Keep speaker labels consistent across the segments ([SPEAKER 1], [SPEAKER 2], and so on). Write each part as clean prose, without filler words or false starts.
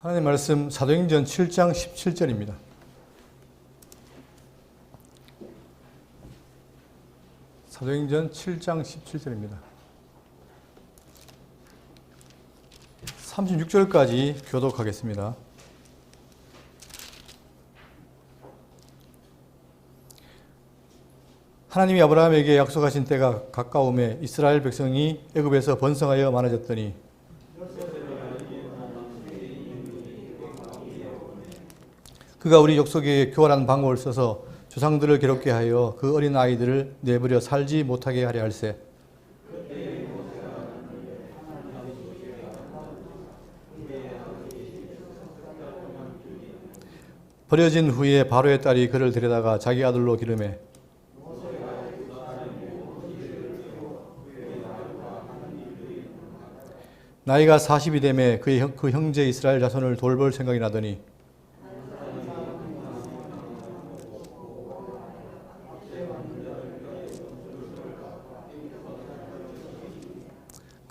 [SPEAKER 1] 하나님 말씀 사도행전 7장 17절입니다. 사도행전 7장 17절입니다. 36절까지 교독하겠습니다. 하나님이 아브라함에게 약속하신 때가 가까움에 이스라엘 백성이 애굽에서 번성하여 많아졌더니 그가 우리 족속에 교활한 방법을 써서 조상들을 괴롭게 하여 그 어린 아이들을 내버려 살지 못하게 하려 할세. 버려진 후에 바로의 딸이 그를 데려다가 자기 아들로 기르매 나이가 40이 되매 그 형제 이스라엘 자손을 돌볼 생각이 나더니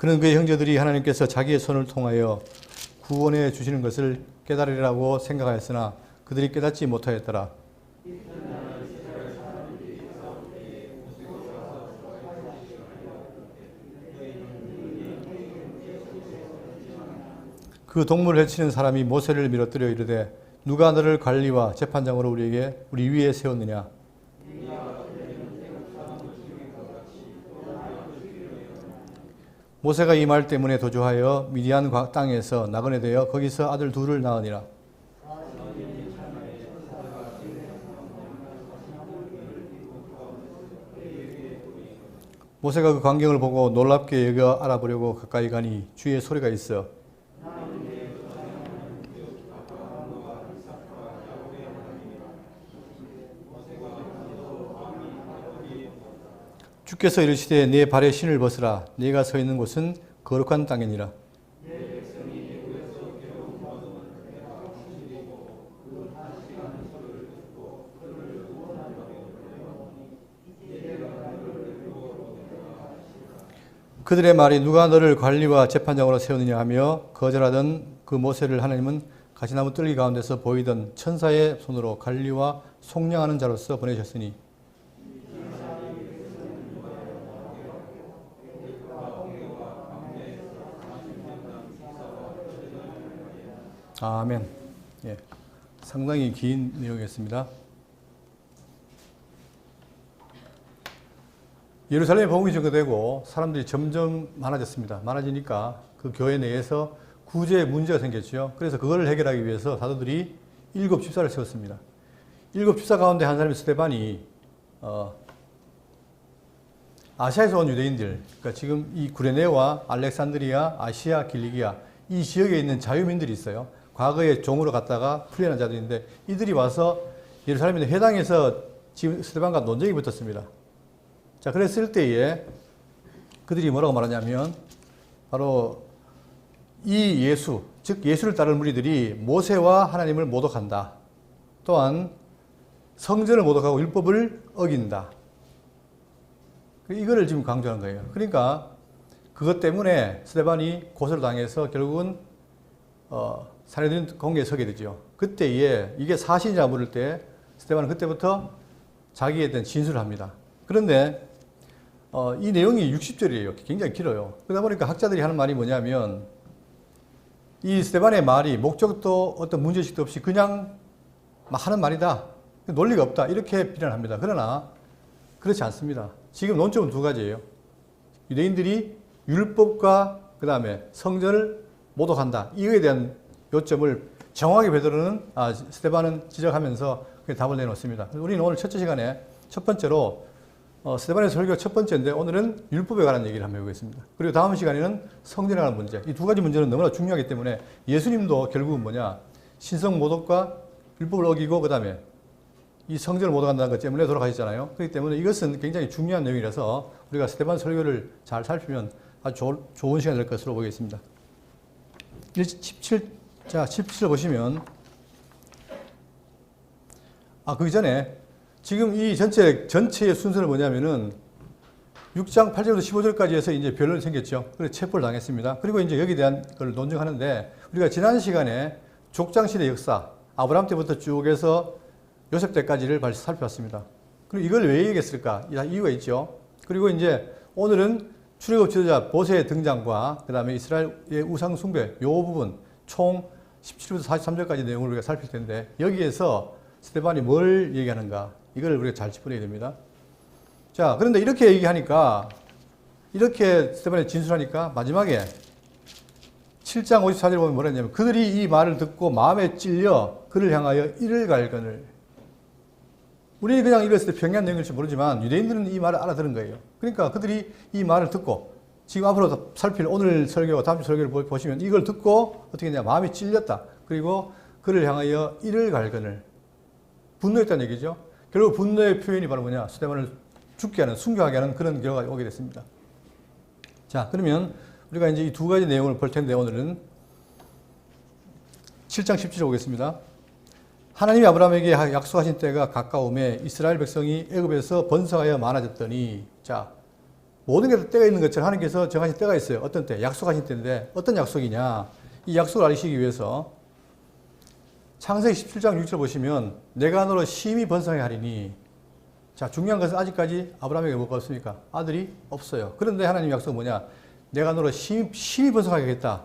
[SPEAKER 1] 그는 그의 형제들이 하나님께서 자기의 손을 통하여 구원해 주시는 것을 깨달으리라고 생각하였으나 그들이 깨닫지 못하였더라. 그 동물을 해치는 사람이 모세를 밀어뜨려 이르되 누가 너를 관리와 재판장으로 우리 위에 세웠느냐. 모세가 이 말 때문에 도주하여 미디안 땅에서 나그네 되어 거기서 아들 둘을 낳으니라. 모세가 그 광경을 보고 놀랍게 여겨 알아보려고 가까이 가니 주의 소리가 있어 주께서 이르시되 내 발에 신을 벗으라. 네가 서 있는 곳은 거룩한 땅이니라. 그들의 말이 누가 너를 관리와 재판장으로 세우느냐 하며 거절하던 그 모세를 하나님은 가시나무 뜰기 가운데서 보이던 천사의 손으로 관리와 속량하는 자로서 보내셨으니 아멘. 예, 상당히 긴 내용이었습니다. 예루살렘에 복음이 전개되고 사람들이 점점 많아졌습니다. 많아지니까 그 교회 내에서 구제에 문제가 생겼죠. 그래서 그걸 해결하기 위해서 사도들이 7 집사를 세웠습니다. 7 집사 가운데 한 사람이 스데반이 아시아에서 온 유대인들, 그러니까 지금 이 구레네와 알렉산드리아, 아시아, 길리기아 이 지역에 있는 자유민들이 있어요. 과거에 종으로 갔다가 풀려난 자들인데 이들이 와서 예루살렘의 회당에서 지금 스데반과 논쟁이 붙었습니다. 자, 그랬을 때에 그들이 뭐라고 말하냐면 바로 이 예수, 즉 예수를 따르는 무리들이 모세와 하나님을 모독한다. 또한 성전을 모독하고 율법을 어긴다. 이거를 지금 강조하는 거예요. 그러니까 그것 때문에 스데반이 고소를 당해서 결국은 사내들인 공개에 서게 되죠. 그때에 이게 사실이라 물을 때 스데반은 그때부터 자기에 대한 진술을 합니다. 그런데 이 내용이 60절이에요. 굉장히 길어요. 그러다 보니까 학자들이 하는 말이 뭐냐면 이 스데반의 말이 목적도 어떤 문제식도 없이 그냥 하는 말이다. 논리가 없다. 이렇게 비난합니다. 그러나 그렇지 않습니다. 지금 논점은 두 가지예요. 유대인들이 율법과 그 다음에 성전을 모독한다. 이거에 대한 요점을 정확하게 베드로는 스데반은 지적하면서 답을 내놓습니다. 우리는 오늘 첫째 시간에 첫 번째로 스데반의 설교 첫 번째인데 오늘은 율법에 관한 얘기를 한번 해보겠습니다. 그리고 다음 시간에는 성전에 관한 문제. 이 두 가지 문제는 너무나 중요하기 때문에 예수님도 결국은 신성 모독과 율법을 어기고 그 다음에 이 성전을 모독한다는 것 때문에 돌아가셨잖아요. 그렇기 때문에 이것은 굉장히 중요한 내용이라서 우리가 스데반 설교를 잘 살피면 아주 좋은 시간이 될 것으로 보겠습니다. 17절 보시면 그 전에 지금 이 전체의 순서는 뭐냐면은 6장 8절부터 15절까지 해서 이제 변론이 생겼죠. 그래서 체포를 당했습니다. 그리고 이제 여기에 대한 걸 논증하는데 우리가 지난 시간에 족장시대 역사, 아브라함 때부터 쭉 해서 요셉 때까지를 살펴봤습니다. 그리고 이걸 왜 얘기했을까? 이유가 있죠. 그리고 이제 오늘은 출애굽 지도자 모세의 등장과 그 다음에 이스라엘의 우상 숭배 요 부분 총 17부터 43절까지 내용을 우리가 살필 텐데 여기에서 스데반이 뭘 얘기하는가 이걸 우리가 잘 짚어내야 됩니다. 자, 그런데 이렇게 얘기하니까 이렇게 스데반이 진술하니까 마지막에 7장 54절에 보면 뭐라 했냐면 그들이 이 말을 듣고 마음에 찔려 그를 향하여 이를 갈거늘. 우리는 그냥 읽었을 때 평이한 내용일지 모르지만 유대인들은 이 말을 알아들은 거예요. 그러니까 그들이 이 말을 듣고 지금 앞으로 살필 오늘 설교와 다음 주 설교를 보시면 이걸 듣고 어떻게 했냐 마음이 찔렸다. 그리고 그를 향하여 이를 갈거늘. 분노했다는 얘기죠. 결국 분노의 표현이 바로 뭐냐 스데반을 죽게 하는 순교하게 하는 그런 결과가 오게 됐습니다. 자, 그러면 우리가 이제 이 두 가지 내용을 볼 텐데 오늘은 7장 17절 보겠습니다. 하나님이 아브라함에게 약속하신 때가 가까움에 이스라엘 백성이 애굽에서 번성하여 많아졌더니 자 모든 게 때가 있는 것처럼 하나님께서 정하신 때가 있어요. 어떤 때? 약속하신 때인데 어떤 약속이냐 이 약속을 알리시기 위해서 창세기 17장 6절 보시면 내가 너로 심히 번성하게 하리니 자 중요한 것은 아직까지 아브라함에게 뭐가 없습니까? 아들이 없어요. 그런데 하나님 약속은 뭐냐 내가 너로 심히 번성하게 하겠다.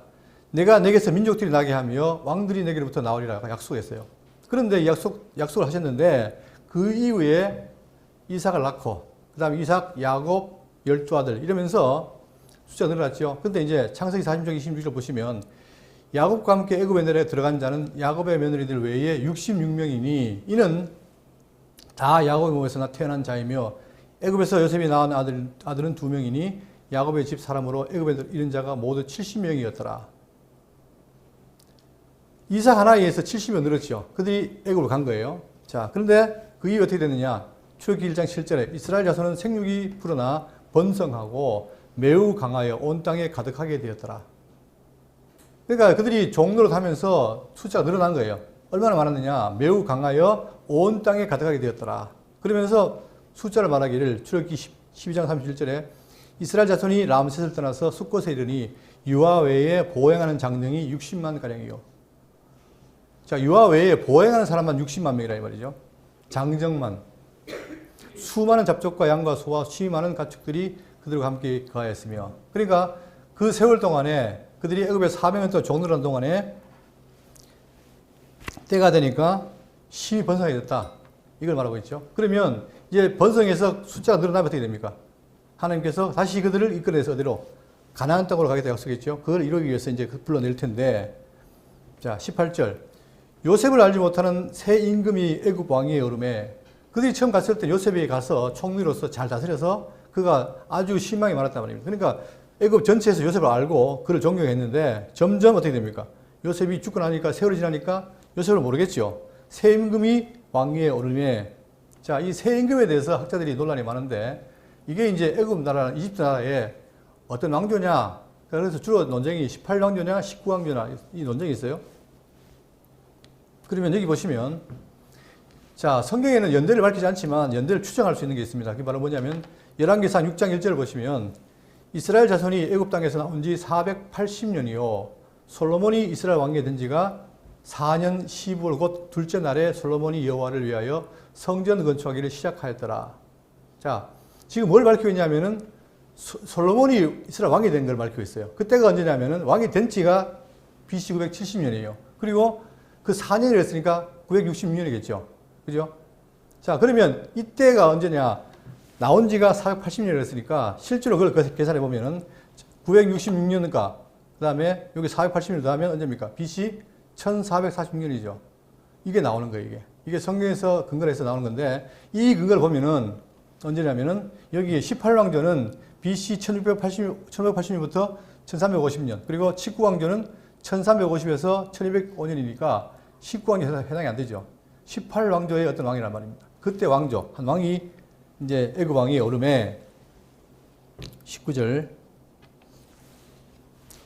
[SPEAKER 1] 내가 내게서 민족들이 나게 하며 왕들이 내게로부터 나오리라 약속했어요. 그런데 이 약속을 하셨는데 그 이후에 이삭을 낳고 그 다음에 이삭, 야곱, 12아들 이러면서 숫자가 늘어났죠. 근데 이제 창세기 40장 26절 보시면 야곱과 함께 애굽에 내려 들어간 자는 야곱의 며느리들 외에 66명이니 이는 다 야곱의 몸에서 태어난 자이며 애굽에서 요셉이 낳은 아들은 2명이니 야곱의 집 사람으로 애굽에 이른 자가 모두 70명이었더라. 이삭 하나에 의해서 70명 늘었죠. 그들이 애굽으로 간 거예요. 자, 그런데 그 이후 어떻게 됐느냐? 출애굽기 1장 7절에 이스라엘 자손은 생육이 불어나 번성하고 매우 강하여 온 땅에 가득하게 되었더라. 그러니까 그들이 종로로 가면서 숫자가 늘어난 거예요. 얼마나 많았느냐? 매우 강하여 온 땅에 가득하게 되었더라. 그러면서 숫자를 말하기를 출애굽기 12장 31절에 이스라엘 자손이 람셋을 떠나서 숫곳에 이르니 유아 외에 보행하는 장정이 60만 가량이요. 자, 유아 외에 보행하는 사람만 60만 명이라 이 말이죠. 장정만. 수많은 잡족과 양과 소와 수이 많은 가축들이 그들과 함께 거하였으며. 그러니까 그 세월 동안에 그들이 애굽에 400년 동안 종노란 동안에 때가 되니까 심히 번성하게 됐다. 이걸 말하고 있죠. 그러면 이제 번성해서 숫자가 늘어나면 어떻게 됩니까? 하나님께서 다시 그들을 이끌어내서 어디로? 가나안 땅으로 가겠다 약속했죠. 그걸 이루기 위해서 이제 불러낼 텐데. 자, 18절. 요셉을 알지 못하는 새 임금이 애굽 왕위에 오르매 그들이 처음 갔을 때 요셉이 가서 총리로서 잘 다스려서 그가 아주 신망이 많았단 말입니다. 그러니까 애굽 전체에서 요셉을 알고 그를 존경했는데 점점 어떻게 됩니까? 요셉이 죽고 나니까 세월이 지나니까 요셉을 모르겠죠. 새 임금이 왕위에 오르매 자, 이 새 임금에 대해서 학자들이 논란이 많은데 이게 이제 애굽 나라, 이집트 나라의 어떤 왕조냐 그래서 주로 논쟁이 18왕조냐 19왕조냐 이 논쟁이 있어요. 그러면 여기 보시면 자 성경에는 연대를 밝히지 않지만 연대를 추정할 수 있는 게 있습니다. 그게 바로 뭐냐면 열왕기상 6장 1절을 보시면 이스라엘 자손이 애굽 땅에서 나온 지 480년이요 솔로몬이 이스라엘 왕이 된 지가 4년 15월 곧 둘째 날에 솔로몬이 여호와를 위하여 성전 건축하기를 시작하였더라. 자 지금 뭘 밝히고 있냐면은 솔로몬이 이스라엘 왕이 된 걸 밝히고 있어요. 그때가 언제냐면은 왕이 된 지가 BC 970년이에요. 그리고 그 4년이 했으니까 966년이겠죠. 그죠? 자, 그러면 이때가 언제냐? 나온 지가 480년이 했으니까 실제로 그걸 계산해 보면은 966년인가 그 다음에 여기 480년 더하면 언제입니까? BC 1446년이죠. 이게 나오는 거예요, 이게. 이게 성경에서 근거를 해서 나오는 건데 이 근거를 보면은 언제냐면은 여기 18왕조는 BC 1580년부터 1350년 그리고 19왕조는 1350에서 1205년이니까 19왕조에 해당이 안 되죠. 18왕조의 어떤 왕이란 말입니다. 그때 왕조, 한 왕이 이제 애굽 왕이 오름에 19절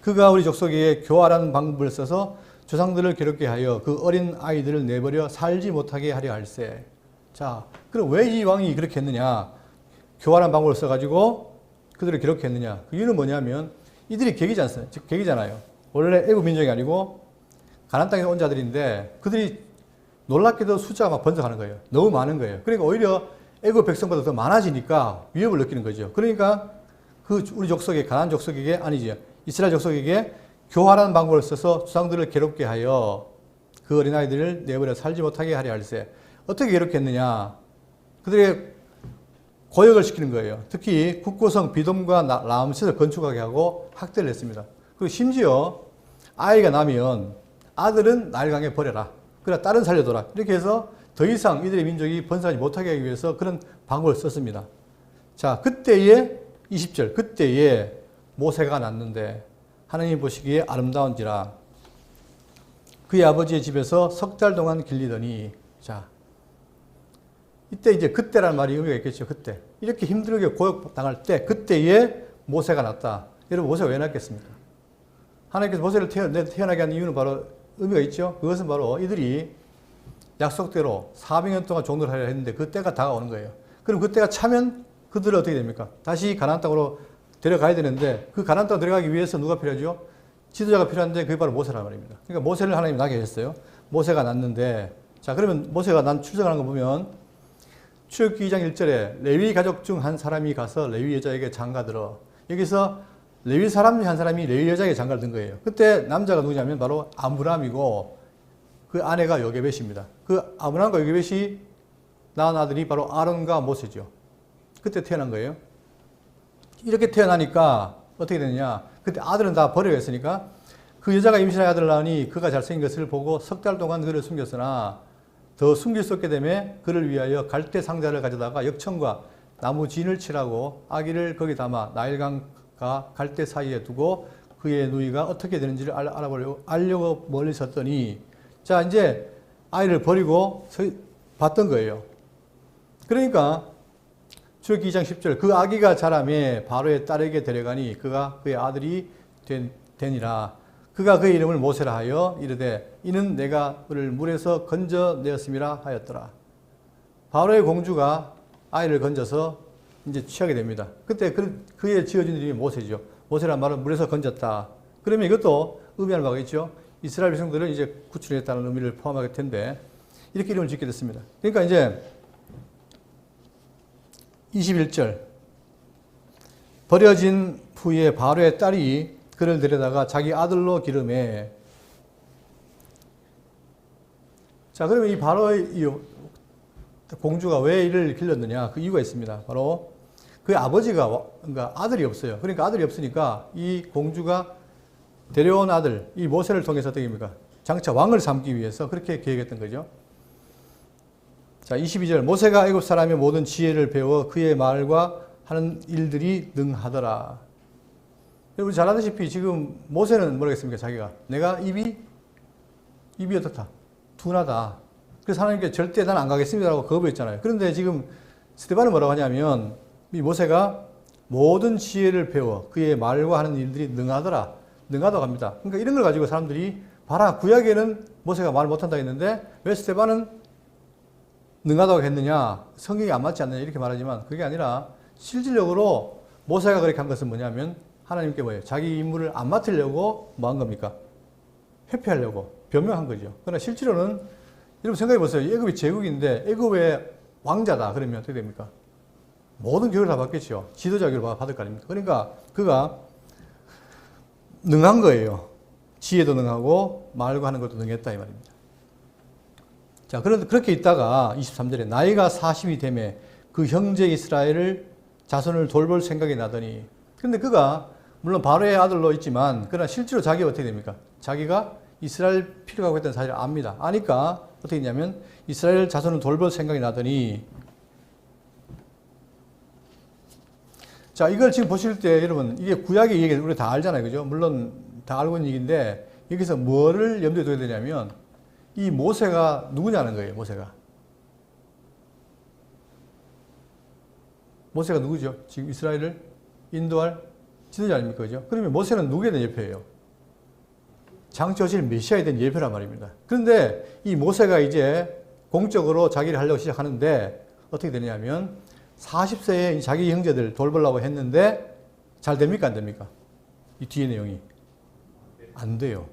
[SPEAKER 1] 그가 우리 족속에게 교활한 방법을 써서 조상들을 괴롭게 하여 그 어린 아이들을 내버려 살지 못하게 하려 할세. 자, 그럼 왜 이 왕이 그렇게 했느냐? 교활한 방법을 써가지고 그들을 괴롭게 했느냐? 그 이유는 뭐냐면 이들이 객이지 않습니까? 즉 객이잖아요. 원래 애굽 민족이 아니고 가나안 땅에 온 자들인데 그들이 놀랍게도 숫자가 막 번성하는 거예요. 너무 많은 거예요. 그러니까 오히려 애굽 백성보다 더 많아지니까 위협을 느끼는 거죠. 그러니까 그 우리 족속에 가나안 족속에게 아니죠. 이스라엘 족속에게 교활한 방법을 써서 조상들을 괴롭게 하여 그 어린아이들을 내버려 살지 못하게 하려 할세. 어떻게 괴롭게 했느냐. 그들의 고역을 시키는 거예요. 특히 국고성 비돔과 라암셋을 건축하게 하고 학대를 했습니다. 그리고 심지어 아이가 나면 아들은 나일강에 버려라. 그러나 딸은 살려둬라. 이렇게 해서 더 이상 이들의 민족이 번성하지 못하게 하기 위해서 그런 방법을 썼습니다. 자, 그때에 20절 그때에 모세가 났는데 하나님 보시기에 아름다운지라 그의 아버지의 집에서 석 달 동안 길리더니 자 이때 이제 그때라는 말이 의미가 있겠죠. 그때 이렇게 힘들게 고역당할 때 그때에 모세가 났다. 여러분 모세가 왜 났겠습니까? 하나님께서 모세를 태어나게 한 이유는 바로 의미가 있죠. 그것은 바로 이들이 약속대로 400년 동안 종노를 하려 했는데 그 때가 다가오는 거예요. 그럼 그 때가 차면 그들은 어떻게 됩니까? 다시 가나안 땅으로 데려가야 되는데 그 가나안 땅으로 들어가기 위해서 누가 필요하죠? 지도자가 필요한데 그게 바로 모세란 말입니다. 그러니까 모세를 하나님이 나게 하셨어요. 모세가 났는데 자 그러면 모세가 난 출정하는 거 보면 출애굽기 2장 1절에 레위 가족 중 한 사람이 가서 레위 여자에게 장가들어 여기서 레위 사람 중 한 사람이 레위 여자에게 장가를 든 거예요. 그때 남자가 누구냐면 바로 아므람이고 그 아내가 요게벳입니다. 그 아므람과 요게벳이 낳은 아들이 바로 아론과 모세죠. 그때 태어난 거예요. 이렇게 태어나니까 어떻게 되느냐. 그때 아들은 다 버려졌으니까 그 여자가 임신한 아들을 낳으니 그가 잘생긴 것을 보고 석 달 동안 그를 숨겼으나 더 숨길 수 없게 되매 그를 위하여 갈대 상자를 가져다가 역청과 나무 진을 칠하고 아기를 거기 담아 나일강과 갈대 사이에 두고 그의 누이가 어떻게 되는지를 알려고 멀리 섰더니 자 이제 아이를 버리고 봤던 거예요. 그러니까 출애굽기 2장 10절 그 아기가 자라매 바로의 딸에게 데려가니 그가 그의 아들이 되니라. 그가 그의 이름을 모세라 하여 이르되 이는 내가 그를 물에서 건져내었음이라 하였더라. 바로의 공주가 아이를 건져서 이제 취하게 됩니다. 그때 그의 지어진 이름이 모세죠. 모세란 말은 물에서 건졌다. 그러면 이것도 의미하는 바가 있죠. 이스라엘 백성들은 이제 구출했다는 의미를 포함하게 텐데 이렇게 이름을 짓게 됐습니다. 그러니까 이제 21절 버려진 후에 바로의 딸이 그를 데려다가 자기 아들로 기름해. 자 그러면 이 바로의 이 공주가 왜 이를 길렀느냐 그 이유가 있습니다. 바로 그의 아버지가 그러니까 아들이 없어요. 그러니까 아들이 없으니까 이 공주가 데려온 아들 이 모세를 통해서 어떻게 됩니까? 장차 왕을 삼기 위해서 그렇게 계획했던 거죠. 자 22절 모세가 애굽 사람의 모든 지혜를 배워 그의 말과 하는 일들이 능하더라. 여러분 잘 아다시피 지금 모세는 뭐라겠습니까? 자기가 내가 입이 어떻다? 둔하다. 그래서 하나님께 절대 난 안 가겠습니다라고 거부했잖아요. 그런데 지금 스데반은 뭐라고 하냐면 이 모세가 모든 지혜를 배워 그의 말과 하는 일들이 능하더라. 능하다고 합니다. 그러니까 이런 걸 가지고 사람들이 봐라 구약에는 모세가 말 못한다 했는데 왜 스데반은 능하다고 했느냐 성경이 안 맞지 않느냐 이렇게 말하지만 그게 아니라 실질적으로 모세가 그렇게 한 것은 뭐냐면 하나님께 뭐예요? 자기 임무를 안 맡으려고 뭐 한 겁니까? 회피하려고 변명한 거죠. 그러나 실제로는 여러분 생각해 보세요. 애굽이 제국인데 애굽의 왕자다. 그러면 어떻게 됩니까? 모든 교육을 다 받겠죠. 지도자 교육을 받을 거 아닙니까? 그러니까 그가 능한 거예요. 지혜도 능하고 말과 하는 것도 능했다 이 말입니다. 자, 그런데 그렇게 있다가 23절에 나이가 40이 되매 그 형제 이스라엘을 자손을 돌볼 생각이 나더니 그런데 그가 물론 바로의 아들로 있지만 그러나 실제로 자기가 어떻게 됩니까? 자기가 이스라엘 필요하고 했던 사실을 압니다. 아니까 어떻게 했냐면 이스라엘 자손을 돌볼 생각이 나더니 자 이걸 지금 보실 때 여러분 이게 구약의 얘기 우리 다 알잖아요. 그죠? 물론 다 알고 있는 얘기인데 여기서 뭐를 염두에 둬야 되냐면 이 모세가 누구냐는 거예요. 모세가 누구죠? 지금 이스라엘을 인도할 지도자 아닙니까? 그죠? 그러면 모세는 누구에 대한 예표예요? 장차 오실 메시아에 대한 예표란 말입니다. 그런데 이 모세가 이제 공적으로 자기를 하려고 시작하는데 어떻게 되냐면 40세에 자기 형제들 돌보려고 했는데 잘 됩니까? 안 됩니까? 이 뒤에 내용이 안 돼요.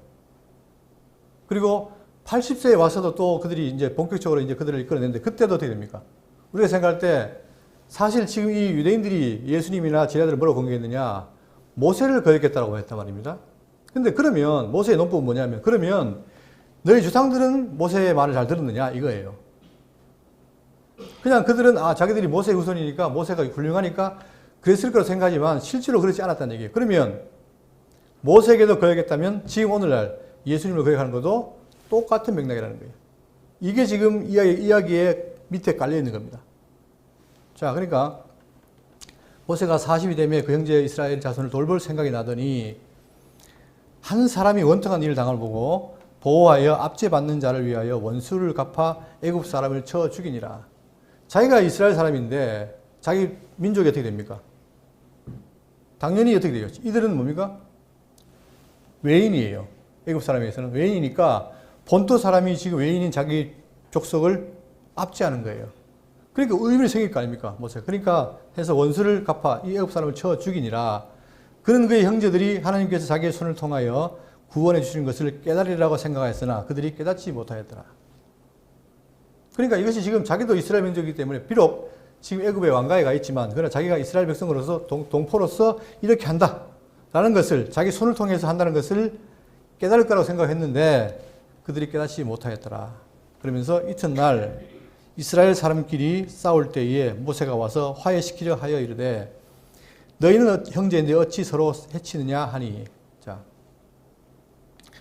[SPEAKER 1] 그리고 80세에 와서도 또 그들이 이제 본격적으로 이제 그들을 이끌어내는데 그때도 어떻게 됩니까? 우리가 생각할 때 사실 지금 이 유대인들이 예수님이나 제자들을 뭐라고 공격했느냐? 모세를 거역했다라고 했단 말입니다. 근데 그러면 모세의 논법은 뭐냐면 그러면 너희 주상들은 모세의 말을 잘 들었느냐? 이거예요. 그냥 그들은 자기들이 모세의 후손이니까 모세가 훌륭하니까 그랬을 거라고 생각하지만 실제로 그렇지 않았다는 얘기예요. 그러면 모세에게도 거역했다면 지금 오늘날 예수님을 거역하는 것도 똑같은 맥락이라는 거예요. 이게 지금 이야기의 밑에 깔려 있는 겁니다. 자, 그러니까 모세가 40이 되면 그 형제 이스라엘 자손을 돌볼 생각이 나더니 한 사람이 원통한 일을 당할 보고 보호하여 압제받는 자를 위하여 원수를 갚아 애굽 사람을 쳐 죽이니라. 자기가 이스라엘 사람인데 자기 민족이 어떻게 됩니까? 당연히 어떻게 되겠죠? 이들은 뭡니까? 외인이에요. 애굽 사람에서는 외인이니까 본토 사람이 지금 외인인 자기 족속을 압제하는 거예요. 그러니까 의문이 생길 거 아닙니까? 모세. 그러니까 해서 원수를 갚아 이 애굽 사람을 쳐 죽이니라. 그는 그의 형제들이 하나님께서 자기의 손을 통하여 구원해 주신 것을 깨달으리라고 생각하였으나 그들이 깨닫지 못하였더라. 그러니까 이것이 지금 자기도 이스라엘 민족이기 때문에 비록 지금 애굽에 왕가에 가 있지만 그러나 자기가 이스라엘 백성으로서 동포로서 이렇게 한다라는 것을 자기 손을 통해서 한다는 것을 깨달을 거라고 생각했는데 그들이 깨닫지 못하였더라. 그러면서 이튿날 이스라엘 사람끼리 싸울 때에 모세가 와서 화해시키려 하여 이르되 너희는 형제인데 어찌 서로 해치느냐 하니. 자,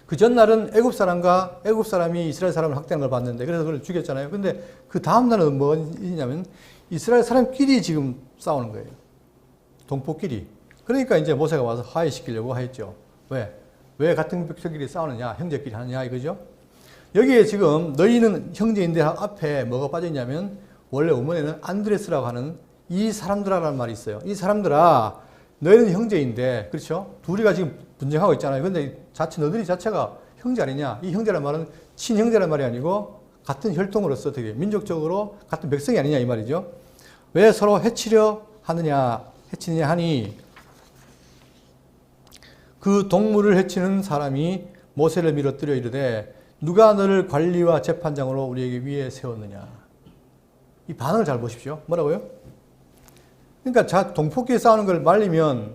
[SPEAKER 1] 그 전날은 애굽 사람이 이스라엘 사람을 학대하는 걸 봤는데 그래서 그걸 죽였잖아요. 근데 그 다음 날은 뭐냐면 이스라엘 사람끼리 지금 싸우는 거예요. 동포끼리. 그러니까 이제 모세가 와서 화해시키려고 했죠. 왜 같은 백성끼리 싸우느냐, 형제끼리 하느냐 이거죠. 여기에 지금 너희는 형제인데 앞에 뭐가 빠져있냐면 원래 원문에는 안드레스라고 하는 이 사람들아라는 말이 있어요. 이 사람들아 너희는 형제인데 그렇죠? 둘이가 지금 분쟁하고 있잖아요. 근데 너희들이 자체가 형제 아니냐? 이 형제란 말은 친형제란 말이 아니고 같은 혈통으로서 되게 민족적으로 같은 백성이 아니냐 이 말이죠. 왜 서로 해치느냐 하니 그 동물을 해치는 사람이 모세를 밀어뜨려 이르되 누가 너를 관리와 재판장으로 우리에게 위에 세웠느냐. 이 반응을 잘 보십시오. 뭐라고요? 그러니까 동포끼리 싸우는 걸 말리면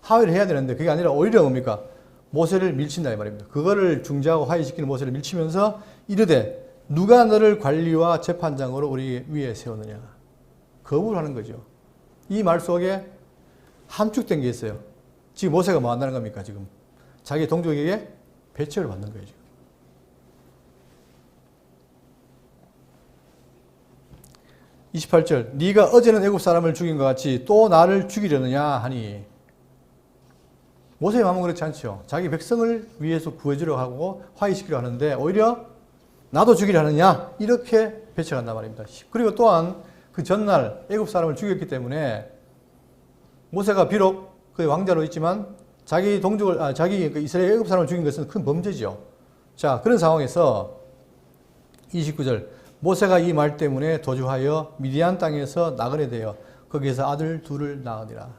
[SPEAKER 1] 화해를 해야 되는데 그게 아니라 오히려 뭡니까? 모세를 밀친다 이 말입니다. 그거를 중재하고 화해시키는 모세를 밀치면서 이르되 누가 너를 관리와 재판장으로 우리 위에 세웠느냐. 거부를 하는 거죠. 이 말 속에 함축된 게 있어요. 지금 모세가 뭐 한다는 겁니까? 지금 자기 동족에게 배척을 받는 거예요. 지금. 28절 네가 어제는 애굽 사람을 죽인 것 같이 또 나를 죽이려느냐 하니. 모세의 마음은 그렇지 않죠. 자기 백성을 위해서 구해주려고 하고 화해시키려고 하는데 오히려 나도 죽이려 하느냐 이렇게 배척한단 말입니다. 그리고 또한 그 전날 애굽 사람을 죽였기 때문에 모세가 비록 그 왕자로 있지만 자기 동족을 자기 이스라엘 애굽 사람을 죽인 것은 큰 범죄죠. 자, 그런 상황에서 29절 모세가 이 말 때문에 도주하여 미디안 땅에서 나그네 되어 거기에서 아들 둘을 낳으니라.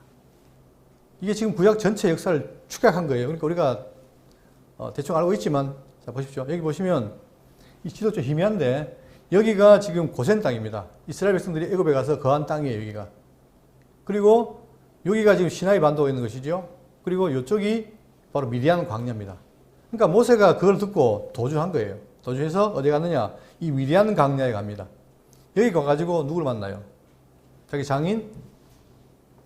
[SPEAKER 1] 이게 지금 구약 전체 역사를 축약한 거예요. 그러니까 우리가 대충 알고 있지만 자 보십시오. 여기 보시면 이 지도 좀 희미한데 여기가 지금 고센 땅입니다. 이스라엘 백성들이 애굽에 가서 거한 땅이에요. 여기가. 그리고 여기가 지금 시나이 반도에 있는 것이죠. 그리고 이쪽이 바로 미디안 광야입니다. 그러니까 모세가 그걸 듣고 도주한 거예요. 도주해서 어디 갔느냐? 이 미디안 광야에 갑니다. 여기 가가지고 누구를 만나요? 자기 장인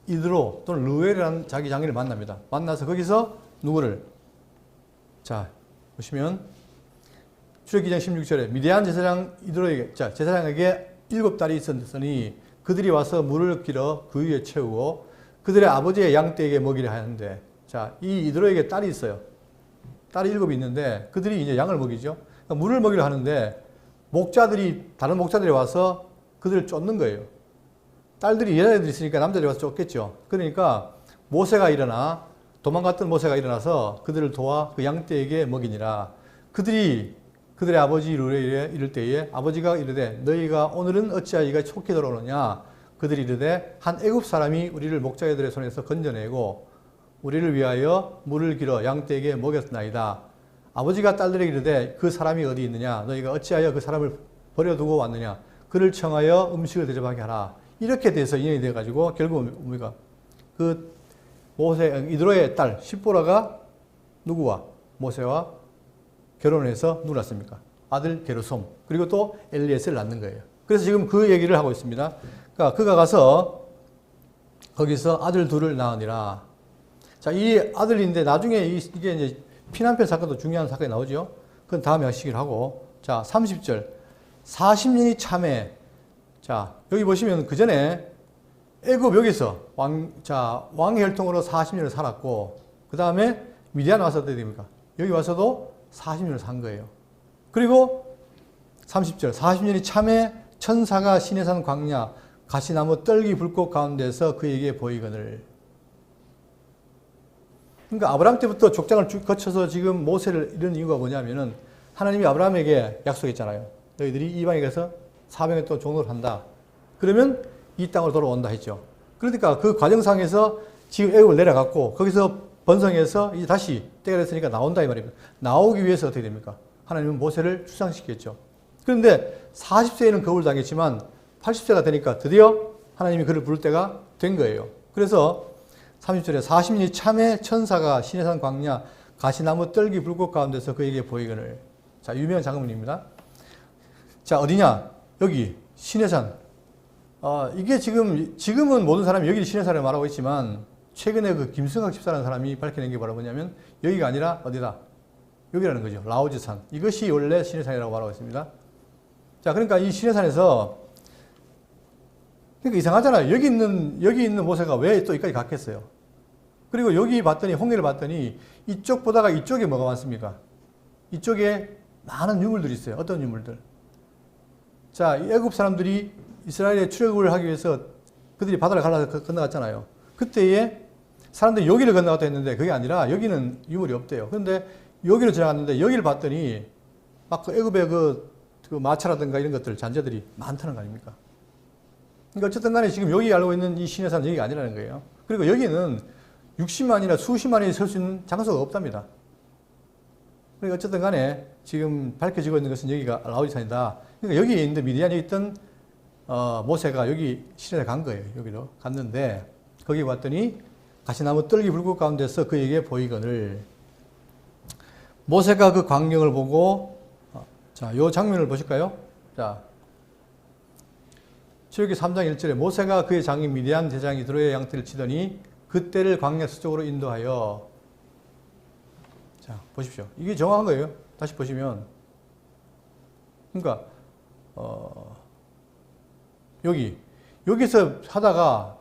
[SPEAKER 1] 이드로 또는 르웰이라는 자기 장인을 만납니다. 만나서 거기서 누구를? 자, 보시면 출애굽기 16절에 미디안 제사장 이드로에게 제사장에게 7딸이 있었으니 그들이 와서 물을 길어 그 위에 채우고 그들의 아버지의 양떼에게 먹이려 하는데 자, 이 이드로에게 딸이 있어요. 딸이 7이 있는데 그들이 이제 양을 먹이죠. 그러니까 물을 먹이려 하는데 다른 목자들이 와서 그들을 쫓는 거예요. 딸들이 여자애들이 있으니까 남자들이 와서 쫓겠죠. 그러니까 도망갔던 모세가 일어나서 그들을 도와 그 양떼에게 먹이니라. 그들의 아버지 르웰에 이를 때에 아버지가 이르되 너희가 오늘은 어찌하여 이가 촉히 돌아오느냐. 그들이 이르되 한 애굽 사람이 우리를 목자애들의 손에서 건져내고 우리를 위하여 물을 길어 양떼에게 먹였나이다. 아버지가 딸들에게 이르되 그 사람이 어디 있느냐 너희가 어찌하여 그 사람을 버려두고 왔느냐 그를 청하여 음식을 대접하게 하라. 이렇게 돼서 인연이 돼가지고 결국 우리가 그 모세 이드로의 딸 십보라가 누구와 모세와 결혼을 해서 누구 낳습니까? 아들 게르솜 그리고 또 엘리에스를 낳는 거예요. 그래서 지금 그 얘기를 하고 있습니다. 그러니까 그가 가서 거기서 아들 둘을 낳으니라. 자, 이 아들인데 나중에 이게 이제 피난편 사건도 중요한 사건이 나오죠. 그건 다음에 하시기로 하고. 자, 30절. 40년이 참에. 자, 여기 보시면 그 전에 애굽 여기서 왕혈통으로 40년을 살았고, 그 다음에 미디안 와서 어떻게 됩니까? 여기 와서도 40년을 산 거예요. 그리고 30절. 40년이 참에 천사가 시내산 광야, 가시나무 떨기 불꽃 가운데서 그에게 보이거늘. 그러니까 아브라함 때부터 족장을 쭉 거쳐서 지금 모세를 이런 이유가 뭐냐면은 하나님이 아브라함에게 약속했잖아요. 너희들이 이방에 가서 400년 동안 종노를 한다. 그러면 이 땅으로 돌아온다 했죠. 그러니까 그 과정상에서 지금 애굽을 내려갔고 거기서 번성해서 이제 다시 때가 됐으니까 나온다 이 말입니다. 나오기 위해서 어떻게 됩니까? 하나님은 모세를 출산시켰죠. 그런데 40세에는 거부를 당했지만 80세가 되니까 드디어 하나님이 그를 부를 때가 된 거예요. 그래서 30절에 40년이 참에 천사가 시내산 광야 가시나무 떨기 불꽃 가운데서 그에게 보이거늘. 자, 유명한 장면입니다. 자, 어디냐? 여기 시내산. 이게 지금은 모든 사람이 여기 시내산을 말하고 있지만 최근에 그 김승학 집사라는 사람이 밝혀낸 게 바로 뭐냐면 여기가 아니라 어디다? 여기라는 거죠. 라오즈산. 이것이 원래 시내산이라고 말하고 있습니다. 자, 그러니까 이 시내산에서 그러니까 이상하잖아요. 여기 있는 모세가 왜 또 여기까지 갔겠어요? 그리고 여기 봤더니, 홍해를 봤더니 이쪽 보다가 이쪽에 뭐가 많습니까? 이쪽에 많은 유물들이 있어요. 어떤 유물들? 자, 애굽 사람들이 이스라엘에 출애굽을 하기 위해서 그들이 바다를 갈라서 건너갔잖아요. 그때에 사람들이 여기를 건너갔다 했는데 그게 아니라 여기는 유물이 없대요. 그런데 여기를 지나갔는데 여기를 봤더니 막 그 애굽의 그 마차라든가 이런 것들, 잔재들이 많다는 거 아닙니까? 그러니까 어쨌든 간에 지금 여기 알고 있는 이 시내산 여기가 아니라는 거예요. 그리고 여기는 60만이나 수십만이 설 수 있는 장소가 없답니다. 그러니까 어쨌든 간에 지금 밝혀지고 있는 것은 여기가 라오지산이다. 그러니까 여기에 있는 미디안에 있던 모세가 여기 시내에 간 거예요. 여기로 갔는데 거기 왔더니 가시나무 떨기 불꽃 가운데서 그에게 보이거늘. 모세가 그 광경을 보고 자, 요 장면을 보실까요? 자, 출애굽기 3장 1절에 모세가 그의 장인 미디안 대장 이드로의 양떼를 치더니 그때를 광야 서쪽으로 인도하여. 자, 보십시오. 이게 정확한 거예요. 다시 보시면 그러니까 여기서 하다가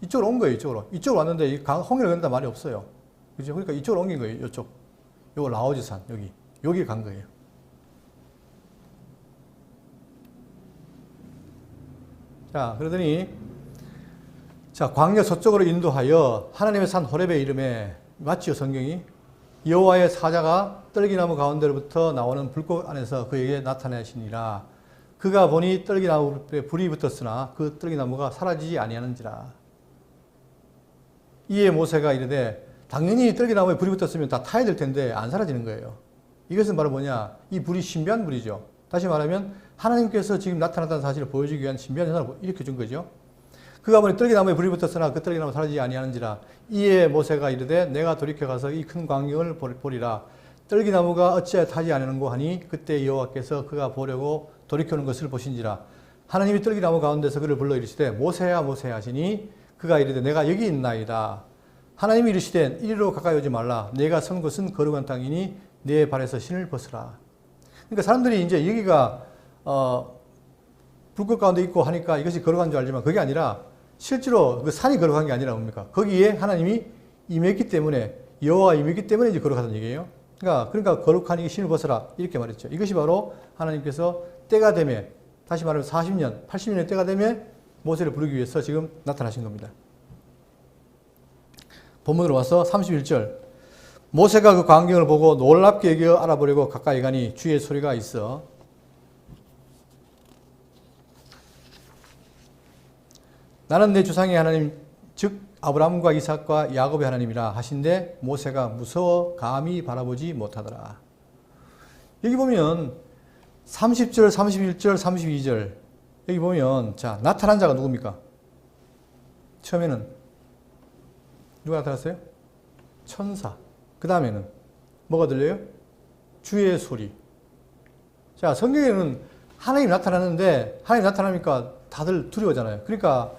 [SPEAKER 1] 이쪽으로 온 거예요. 이쪽으로 왔는데 이 홍해를 건다 말이 없어요. 그죠? 그러니까 이쪽으로 옮긴 거예요. 이쪽 요 라오지산 여기 간 거예요. 자, 그러더니 자, 광야 서쪽으로 인도하여 하나님의 산 호렙의 이름에 맞지요, 성경이? 여호와의 사자가 떨기나무 가운데로부터 나오는 불꽃 안에서 그에게 나타나시니라. 그가 보니 떨기나무에 불이 붙었으나 그 떨기나무가 사라지지 아니하는지라. 이에 모세가 이르되 당연히 떨기나무에 불이 붙었으면 다 타야 될 텐데 안 사라지는 거예요. 이것은 바로 뭐냐? 이 불이 신비한 불이죠. 다시 말하면 하나님께서 지금 나타났다는 사실을 보여주기 위한 신비한 현상을 일으켜준 거죠. 그가 보니 떨기나무에 불이 붙었으나 그 떨기나무 사라지지 아니하는지라. 이에 모세가 이르되 내가 돌이켜가서 이 큰 광경을 보리라. 떨기나무가 어찌하여 타지 않는고 하니 그때 여호와께서 그가 보려고 돌이켜오는 것을 보신지라. 하나님이 떨기나무 가운데서 그를 불러 이르시되 모세야 모세야 하시니 그가 이르되 내가 여기 있나이다. 하나님이 이르시되 이리로 가까이 오지 말라. 내가 선 곳은 거룩한 땅이니 내 발에서 신을 벗으라. 그러니까 사람들이 이제 여기가 불꽃 가운데 있고 하니까 이것이 거룩한 줄 알지만 그게 아니라 실제로 그 산이 거룩한 게 아니라 뭡니까? 거기에 하나님이 임했기 때문에 여호와 임했기 때문에 이제 거룩하다는 얘기예요. 그러니까 거룩하니 신을 벗어라 이렇게 말했죠. 이것이 바로 하나님께서 때가 되매 다시 말하면 40년, 80년의 때가 되매 모세를 부르기 위해서 지금 나타나신 겁니다. 본문으로 와서 31절. 모세가 그 광경을 보고 놀랍게 여겨 알아보려고 가까이 가니 주의 소리가 있어 나는 내 조상의 하나님 즉 아브라함과 이삭과 야곱의 하나님이라 하신데 모세가 무서워 감히 바라보지 못하더라. 여기 보면 30절, 31절, 32절 여기 보면 자 나타난 자가 누굽니까? 처음에는 누가 나타났어요? 천사. 그 다음에는 뭐가 들려요? 주의 소리. 자 성경에는 하나님이 나타나는데 하나님이 나타나니까 다들 두려워하잖아요. 그러니까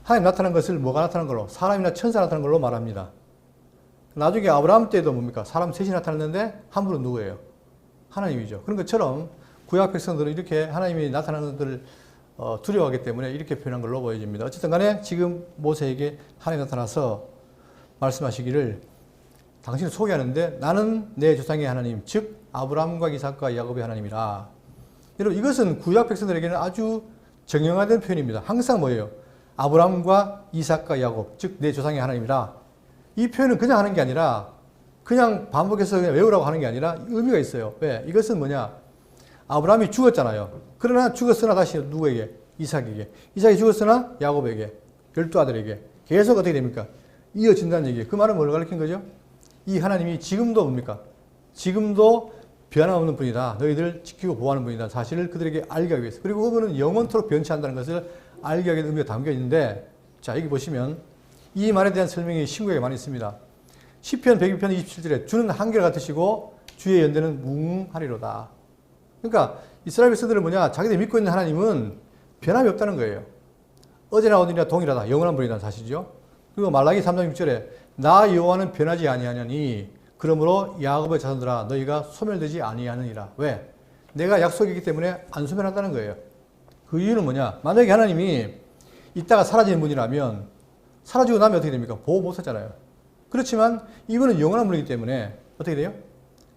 [SPEAKER 1] 하나님 나타난 것을 뭐가 나타난 걸로? 사람이나 천사 나타난 걸로 말합니다. 나중에 아브라함 때도 뭡니까? 사람 셋이 나타났는데 한 분은 누구예요? 하나님이죠. 그런 것처럼 구약 백성들은 이렇게 하나님이 나타나는 것을 두려워하기 때문에 이렇게 표현한 걸로 보여집니다. 어쨌든 간에 지금 모세에게 하나님이 나타나서 말씀하시기를 당신을 소개하는데 나는 내 조상의 하나님 즉 아브라함과 이삭과 야곱의 하나님이라. 여러분 이것은 구약 백성들에게는 아주 정형화된 표현입니다. 항상 뭐예요? 아브라함과 이삭과 야곱 즉 내 조상의 하나님이라. 이 표현은 그냥 하는 게 아니라 그냥 반복해서 그냥 외우라고 하는 게 아니라 의미가 있어요. 왜? 이것은 뭐냐? 아브라함이 죽었잖아요. 그러나 죽었으나 다시 누구에게? 이삭에게. 이삭이 죽었으나 야곱에게. 12아들에게. 계속 어떻게 됩니까? 이어진다는 얘기예요. 그 말은 뭘 가르친 거죠? 이 하나님이 지금도 뭡니까? 지금도 변함없는 분이다. 너희들 지키고 보호하는 분이다. 사실을 그들에게 알게 하기 위해서. 그리고 그분은 영원토록 변치 않는다는 것을 알게 하기 위한 의미가 담겨 있는데 자 여기 보시면 이 말에 대한 설명이 신구약에 많이 있습니다. 시편 102편 27절에 주는 한결 같으시고 주의 연대는 무궁하리로다. 그러니까 이스라엘 백성들은 뭐냐? 자기들이 믿고 있는 하나님은 변함이 없다는 거예요. 어제나 오늘이나 동일하다. 영원한 분이라는 사실이죠. 그리고 말라기 3장 6절에 나 여호와는 변하지 아니하냐니 그러므로 야곱의 자손들아 너희가 소멸되지 아니하느니라. 왜? 내가 약속이기 때문에 안 소멸한다는 거예요. 그 이유는 뭐냐? 만약에 하나님이 있다가 사라지는 분이라면 사라지고 나면 어떻게 됩니까? 보호 못 하잖아요. 그렇지만 이분은 영원한 분이기 때문에 어떻게 돼요?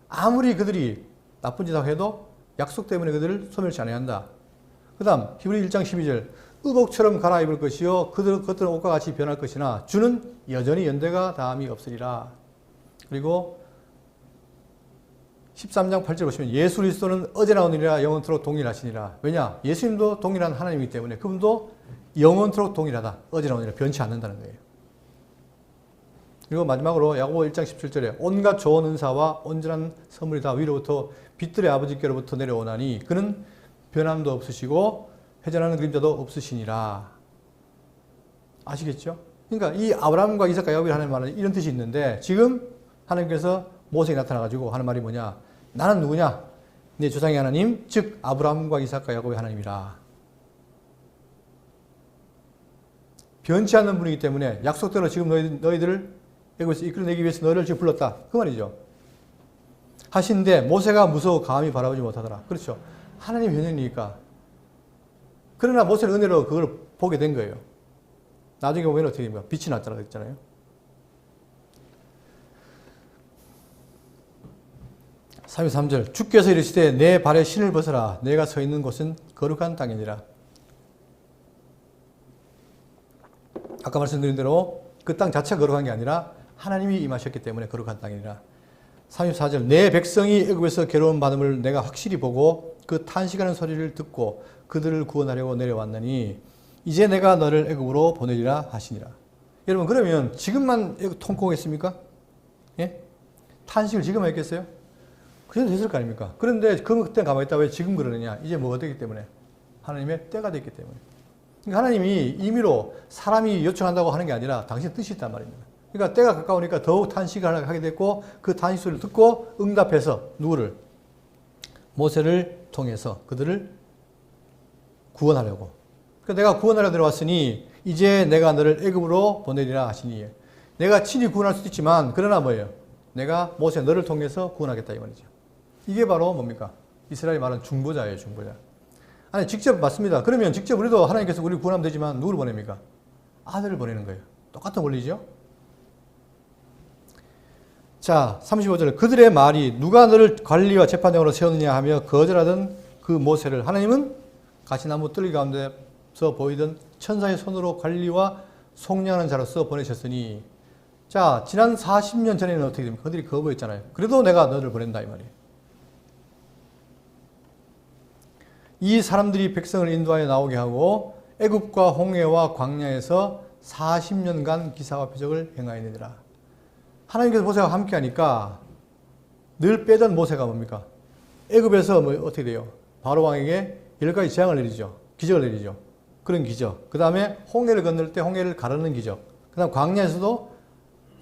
[SPEAKER 1] 아무리 그들이 나쁜 짓을 해도 약속 때문에 그들을 소멸치 아니한다. 그 다음 히브리 1장 12절 의복처럼 갈아입을 것이요 그들은 옷과 같이 변할 것이나 주는 여전히 연대가 다함이 없으리라. 그리고 13장 8절 보시면 예수 그리스도는 어제나 오늘이라 영원토록 동일하시니라. 왜냐? 예수님도 동일한 하나님이기 때문에 그분도 영원토록 동일하다. 어제나 오늘이라 변치 않는다는 거예요. 그리고 마지막으로 야고보 1장 17절에 온갖 좋은 은사와 온전한 선물이 다 위로부터 빛들의 아버지께로부터 내려오나니 그는 변함도 없으시고 회전하는 그림자도 없으시니라. 아시겠죠? 그러니까 이 아브라함과 이삭과 야곱이 하는 말은 이런 뜻이 있는데 지금 하나님께서 모세에게 나타나가지고 하는 말이 뭐냐? 나는 누구냐? 내 조상의 하나님 즉 아브라함과 이삭과 야곱의 하나님이라. 변치 않는 분이기 때문에 약속대로 지금 너희들을 애굽에서 이끌어내기 위해서 너희를 지금 불렀다. 그 말이죠. 하신데 모세가 무서워 감히 바라보지 못하더라. 그렇죠. 하나님의 현현이니까. 그러나 모세는 은혜로 그걸 보게 된 거예요. 나중에 보면 어떻게 됩니까? 빛이 났다고 했잖아요. (3절) 3절 주께서 이르시되 내 발에 신을 벗어라. 내가 서 있는 곳은 거룩한 땅이니라. 아까 말씀드린 대로 그 땅 자체가 거룩한 게 아니라 하나님이 임하셨기 때문에 거룩한 땅이니라. 34절 내 백성이 애굽에서 괴로움 받음을 내가 확실히 보고 그 탄식하는 소리를 듣고 그들을 구원하려고 내려왔느니 이제 내가 너를 애굽으로 보내리라 하시니라. 여러분 그러면 지금만 애굽 통곡했습니까? 예? 탄식을 지금 했겠어요? 그전에 했을 거 아닙니까? 그런데 그때 가만히 있다 왜 지금 그러느냐? 이제 뭐가 되기 때문에? 하나님의 때가 됐기 때문에. 그러니까 하나님이 임의로 사람이 요청한다고 하는 게 아니라 당신의 뜻이 있단 말입니다. 그러니까 때가 가까우니까 더욱 탄식을 하게 됐고 그 탄식 소리를 듣고 응답해서 누구를? 모세를 통해서 그들을 구원하려고. 그러니까 내가 구원하려 들어왔으니 이제 내가 너를 애굽으로 보내리라 하시니 내가 친히 구원할 수도 있지만 그러나 뭐예요? 내가 모세 너를 통해서 구원하겠다 이 말이죠. 이게 바로 뭡니까? 이스라엘이 말하는 중보자예요. 중보자. 아니 직접 맞습니다. 그러면 직접 우리도 하나님께서 우리를 구원하면 되지만 누구를 보냅니까? 아들을 보내는 거예요. 똑같은 원리죠. 자 35절 그들의 말이 누가 너를 관리와 재판장으로 세웠느냐 하며 거절하던 그 모세를 하나님은 가시나무 뜰 가운데서 보이던 천사의 손으로 관리와 속량하는 자로서 보내셨으니 자 지난 40년 전에는 어떻게 됩니까? 그들이 거부했잖아요. 그래도 내가 너를 보낸다 이 말이에요. 이 사람들이 백성을 인도하여 나오게 하고 애굽과 홍해와 광야에서 40년간 기사와 표적을 행하였느니라. 하나님께서 모세와 함께 하니까 늘 빼던 모세가 뭡니까? 애굽에서 뭐 어떻게 돼요? 바로 왕에게 10가지 재앙을 내리죠. 기적을 내리죠. 그런 기적. 그 다음에 홍해를 건널 때 홍해를 가르는 기적. 그 다음 광야에서도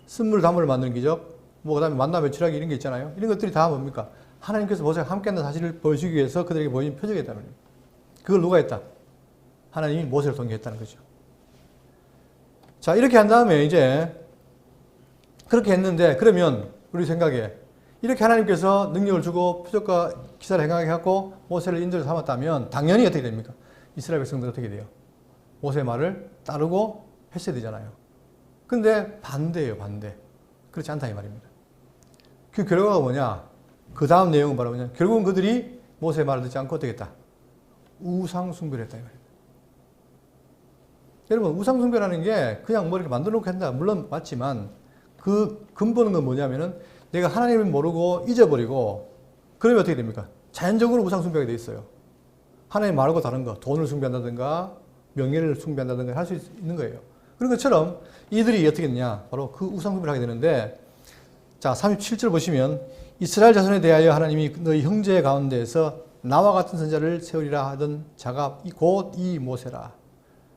[SPEAKER 1] 쓴물 나무를 만드는 기적. 뭐 그 다음에 만나 멸치라기 이런 게 있잖아요. 이런 것들이 다 뭡니까? 하나님께서 모세와 함께한다는 사실을 보여주기 위해서 그들에게 보여준 표적이었다는 거예요. 그걸 누가 했다? 하나님이 모세를 통해 했다는 거죠. 자, 이렇게 한 다음에 이제 그렇게 했는데, 그러면 우리 생각에 이렇게 하나님께서 능력을 주고 표적과 기사를 행하게 하고 모세를 인도를 삼았다면 당연히 어떻게 됩니까? 이스라엘 백성들 어떻게 돼요? 모세의 말을 따르고 했어야 되잖아요. 근데 반대예요, 반대. 그렇지 않다 이 말입니다. 그 결과가 뭐냐? 그 다음 내용은 바로 뭐냐? 결국은 그들이 모세의 말을 듣지 않고 어떻게 했다? 우상 숭배를 했다 이 말입니다. 여러분, 우상 숭배라는 게 그냥 뭐 이렇게 만들어 놓고 한다. 물론 맞지만 그 근본은 뭐냐면은 내가 하나님을 모르고 잊어버리고 그러면 어떻게 됩니까? 자연적으로 우상 숭배가 돼 있어요. 하나님 말고 다른 거, 돈을 숭배한다든가 명예를 숭배한다든가 할 수 있는 거예요. 그런 것처럼 이들이 어떻게 했냐? 바로 그 우상 숭배를 하게 되는데, 자, 37절 보시면 이스라엘 자손에 대하여 하나님이 너희 형제 가운데에서 나와 같은 선자를 세우리라 하던 자가 곧 이 모세라.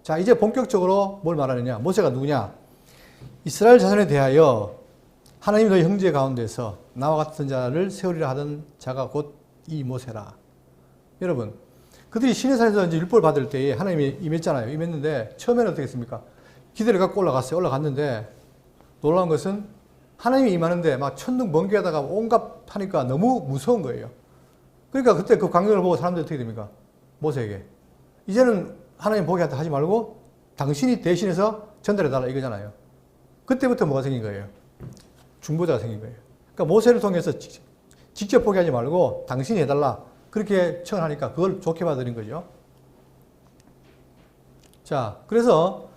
[SPEAKER 1] 자, 이제 본격적으로 뭘 말하느냐? 모세가 누구냐? 이스라엘 자손에 대하여 하나님이 너희 형제 가운데서 나와 같은 자를 세우리라 하던 자가 곧 이 모세라. 여러분, 그들이 시내산에서 이제 율법을 받을 때에 하나님이 임했잖아요. 임했는데 처음에는 어떻게 했습니까? 기대를 갖고 올라갔어요. 올라갔는데 놀라운 것은 하나님이 임하는데 막 천둥 번개하다가 온갖 하니까 너무 무서운 거예요. 그러니까 그때 그 광경을 보고 사람들이 어떻게 됩니까? 모세에게 이제는 하나님 보게 하지 말고 당신이 대신해서 전달해달라 이거잖아요. 그때부터 뭐가 생긴 거예요? 중보자가 생긴 거예요. 그러니까 모세를 통해서 직접 보게 하지 말고 당신이 해달라. 그렇게 청하니까 그걸 좋게 받아들인 거죠. 자, 그래서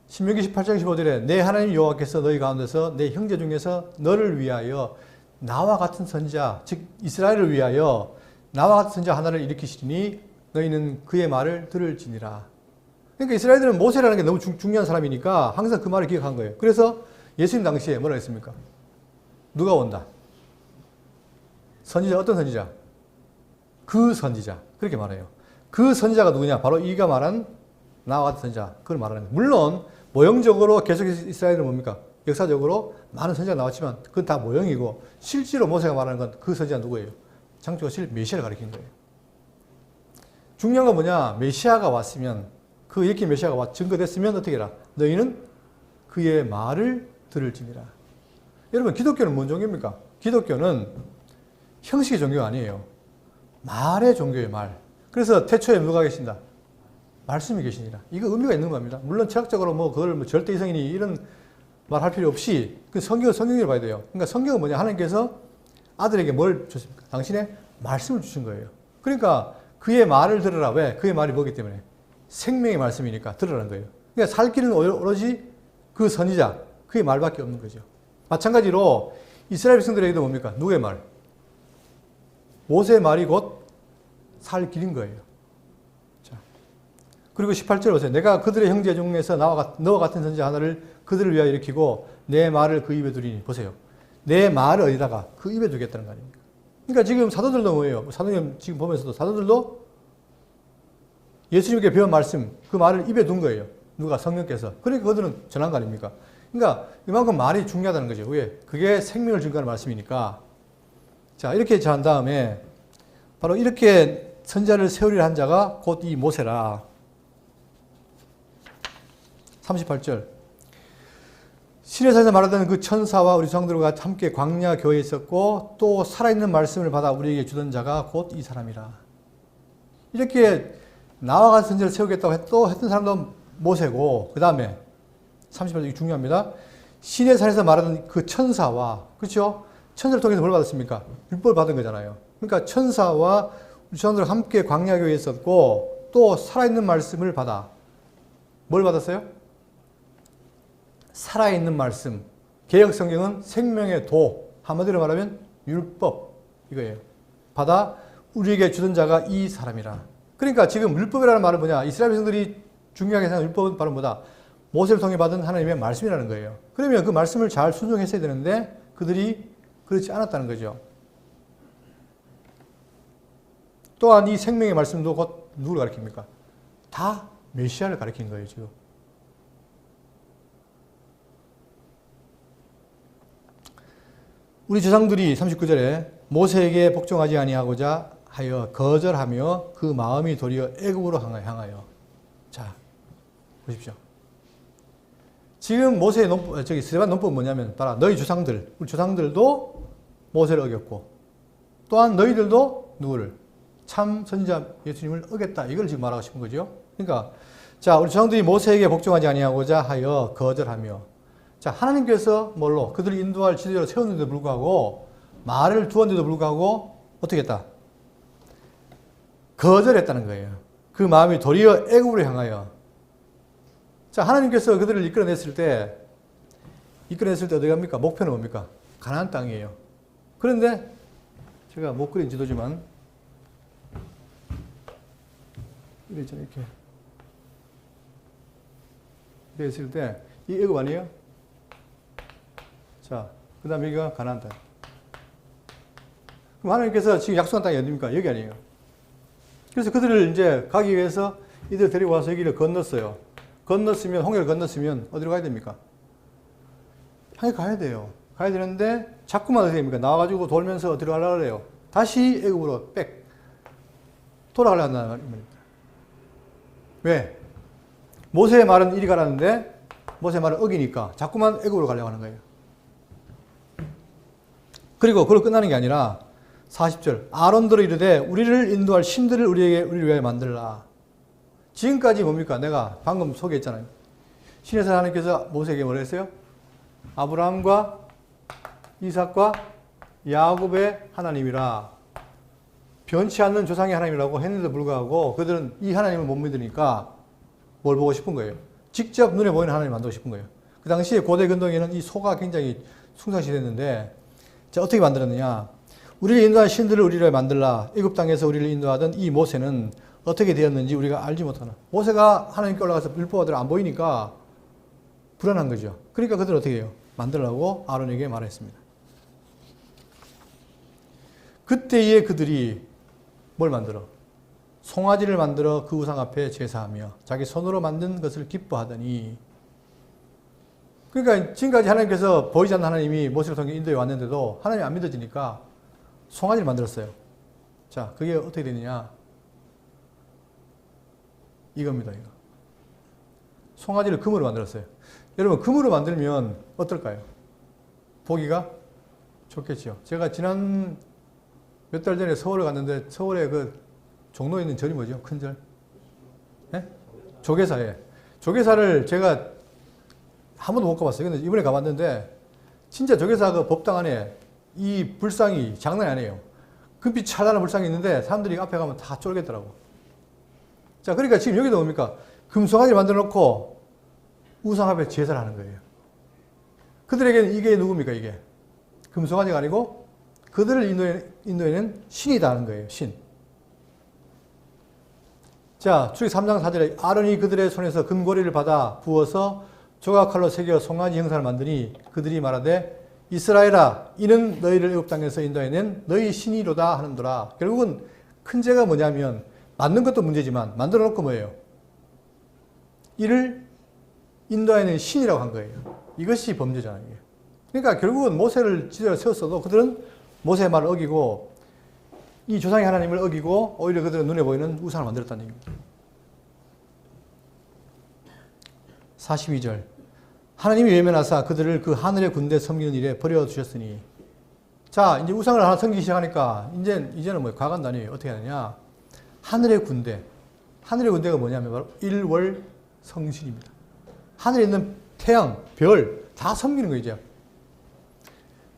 [SPEAKER 1] 신명기 18장 15절에 내 하나님 여호와께서 너희 가운데서 내 형제 중에서 너를 위하여 나와 같은 선지자, 즉 이스라엘을 위하여 나와 같은 선지자 하나를 일으키시니 너희는 그의 말을 들을지니라. 그러니까 이스라엘들은 모세라는 게 너무 중요한 사람이니까 항상 그 말을 기억한 거예요. 그래서 예수님 당시에 뭐라 했습니까? 누가 온다? 선지자, 어떤 선지자? 그 선지자. 그렇게 말해요. 그 선지자가 누구냐? 바로 이가 말한 나와 같은 선지자. 그걸 말하는 거예요. 물론 모형적으로 계속해서 이스라엘은 뭡니까? 역사적으로 많은 선지자가 나왔지만 그건 다 모형이고 실제로 모세가 말하는 건 그 선지자 누구예요? 창조실 메시아를 가리킨 거예요. 중요한 건 뭐냐? 메시아가 왔으면 그 이렇게 메시아가 증거됐으면 어떻게 해라? 너희는 그의 말을 들을지니라. 여러분, 기독교는 뭔 종교입니까? 기독교는 형식의 종교가 아니에요. 말의 종교예요, 말. 그래서 태초에 누가 계신다? 말씀이 계시니라. 이거 의미가 있는 겁니다. 물론 철학적으로 뭐 그걸 뭐 절대 이성이니 이런 말 할 필요 없이 그 성경을 봐야 돼요. 그러니까 성경은 뭐냐? 하나님께서 아들에게 뭘 주십니까? 당신의 말씀을 주신 거예요. 그러니까 그의 말을 들으라. 왜? 그의 말이 뭐기 때문에? 생명의 말씀이니까 들으라는 거예요. 그러니까 살 길은 오로지 그 선지자, 그의 말밖에 없는 거죠. 마찬가지로 이스라엘 백성들에게도 뭡니까? 누구의 말? 모세의 말이 곧 살 길인 거예요. 자, 그리고 18절 보세요. 내가 그들의 형제 중에서 너와 같은 선지자 하나를 그들을 위하여 일으키고 내 말을 그 입에 두리니. 보세요. 내 말을 어디다가? 그 입에 두겠다는 거 아닙니까? 그러니까 지금 사도들도 뭐예요? 사도님 지금 보면서도 사도들도 예수님께 배운 말씀, 그 말을 입에 둔 거예요. 누가? 성령께서. 그러니까 그들은 전한 거 아닙니까? 그러니까 이만큼 말이 중요하다는 거죠. 왜? 그게 생명을 증거하는 말씀이니까. 자, 이렇게 한 다음에 바로 이렇게 선지자를 세우리라 한 자가 곧 이 모세라. 38절. 시내산에서 말하던 그 천사와 우리 조상들과 함께 광야 교회에 있었고 또 살아있는 말씀을 받아 우리에게 주던 자가 곧 이 사람이라. 이렇게 나와 같은 선지자를 세우겠다고 또 했던 사람도 모세고, 그 다음에 38절, 이게 중요합니다. 시내산에서 말하던 그 천사와, 그렇죠? 천사를 통해서 뭘 받았습니까? 율법을 받은 거잖아요. 그러니까 천사와 우리 조상들과 함께 광야 교회에 있었고 또 살아있는 말씀을 받아. 뭘 받았어요? 살아있는 말씀. 개역 성경은 생명의 도, 한마디로 말하면 율법, 이거예요. 받아 우리에게 주던 자가 이 사람이라. 그러니까 지금 율법이라는 말은 뭐냐? 이스라엘 백성들이 중요하게 생각하는 율법은 바로 뭐다? 모세를 통해 받은 하나님의 말씀이라는 거예요. 그러면 그 말씀을 잘 순종했어야 되는데 그들이 그렇지 않았다는 거죠. 또한 이 생명의 말씀도 곧 누구를 가리킵니까? 다 메시아를 가리키는 거예요, 지금. 우리 조상들이 39절에 모세에게 복종하지 아니하고자 하여 거절하며 그 마음이 도리어 애굽으로 향하여. 자, 보십시오. 지금 모세의 스데반 논법은 뭐냐면, 봐라, 너희 조상들, 우리 조상들도 모세를 어겼고, 또한 너희들도 누구를? 참 선지자 예수님을 어겼다. 이걸 지금 말하고 싶은 거죠. 그러니까, 자, 우리 조상들이 모세에게 복종하지 아니하고자 하여 거절하며, 자, 하나님께서 뭘로? 그들을 인도할 지도자로 세웠는데도 불구하고, 말을 두었는데도 불구하고, 어떻게 했다? 거절했다는 거예요. 그 마음이 도리어 애굽으로 향하여. 자, 하나님께서 그들을 이끌어냈을 때 어디 갑니까? 목표는 뭡니까? 가나안 땅이에요. 그런데 제가 못 그린 지도지만 이렇게 있을 때 이 애굽 아니에요? 자, 그 다음에 여기가 가나안 땅. 그럼 하나님께서 지금 약속한 땅이 어디입니까? 여기 아니에요. 그래서 그들을 이제 가기 위해서 이들 데리고 와서 여기를 건넜어요. 홍해를 건넜으면 어디로 가야 됩니까? 향해 가야 돼요. 가야 되는데 자꾸만 어떻게 됩니까? 나와가지고 돌면서 어디로 가려고 그래요? 다시 애굽으로 돌아가려고 한다는 말입니다. 왜? 모세의 말은 이리 가라는데 모세의 말을 어기니까 자꾸만 애굽으로 가려고 하는 거예요. 그리고 그걸로 끝나는 게 아니라 40절 아론들을 이르되 우리를 인도할 신들을 우리를 위하여 만들라. 지금까지 뭡니까? 내가 방금 소개했잖아요. 신에서 하나님께서 모세에게 뭐라 했어요? 아브라함과 이삭과 야곱의 하나님이라. 변치 않는 조상의 하나님이라고 했는데도 불구하고 그들은 이 하나님을 못 믿으니까 뭘 보고 싶은 거예요? 직접 눈에 보이는 하나님을 만들고 싶은 거예요. 그 당시에 고대 근동에는 이 소가 굉장히 충성시됐는데, 자, 어떻게 만들었느냐? 우리를 인도한 신들을 우리를 만들라. 애굽 땅에서 우리를 인도하던 이 모세는 어떻게 되었는지 우리가 알지 못하나. 모세가 하나님께 올라가서 율법을 안 보이니까 불안한 거죠. 그러니까 그들은 어떻게 해요? 만들라고 아론에게 말했습니다. 그때에 그들이 뭘 만들어? 송아지를 만들어 그 우상 앞에 제사하며 자기 손으로 만든 것을 기뻐하더니. 그러니까 지금까지 하나님께서 보이지 않는 하나님이 모세를 통해 인도에 왔는데도 하나님이 안 믿어지니까 송아지를 만들었어요. 자, 그게 어떻게 되느냐? 이겁니다, 이거. 송아지를 금으로 만들었어요. 여러분, 금으로 만들면 어떨까요? 보기가 좋겠죠. 제가 지난 몇 달 전에 서울을 갔는데, 서울에 그 종로에 있는 절이 뭐죠? 큰 절? 네? 조계사에. 조계사를 제가 한 번도 못 가봤어요. 근데 이번에 가봤는데, 진짜 조계사 그 법당 안에 이 불상이 장난이 아니에요. 금빛 찬란한 불상이 있는데, 사람들이 앞에 가면 다 쫄겠더라고. 자, 그러니까 지금 여기도 뭡니까? 금송아지를 만들어 놓고 우상 앞에 제사를 하는 거예요. 그들에게는 이게 누굽니까, 이게? 금송아지가 아니고 그들을 인도에는 신이다 하는 거예요, 신. 자, 출애굽기 3장 4절에 아론이 그들의 손에서 금고리를 받아 부어서 조각칼로 새겨 송아지 형상을 만드니 그들이 말하되 이스라엘아, 이는 너희를 애굽 땅에서 인도해낸 너희 신이로다 하는도라. 결국은 큰 죄가 뭐냐면, 만든 것도 문제지만 만들어 놓고 뭐예요? 이를 인도해낸 신이라고 한 거예요. 이것이 범죄잖아요. 그러니까 결국은 모세를 지도자로 세웠어도 그들은 모세의 말을 어기고 이 조상의 하나님을 어기고 오히려 그들은 눈에 보이는 우상을 만들었다는 얘기입니다. 42절 하나님이 외면하사 그들을 그 하늘의 군대 섬기는 일에 버려두셨으니. 자, 이제 우상을 하나 섬기기 시작하니까 이제는 뭐 과간도 아니에요. 어떻게 하느냐? 하늘의 군대. 하늘의 군대가 뭐냐면 바로 일월성신입니다. 하늘에 있는 태양, 별 다 섬기는 거예요, 이제.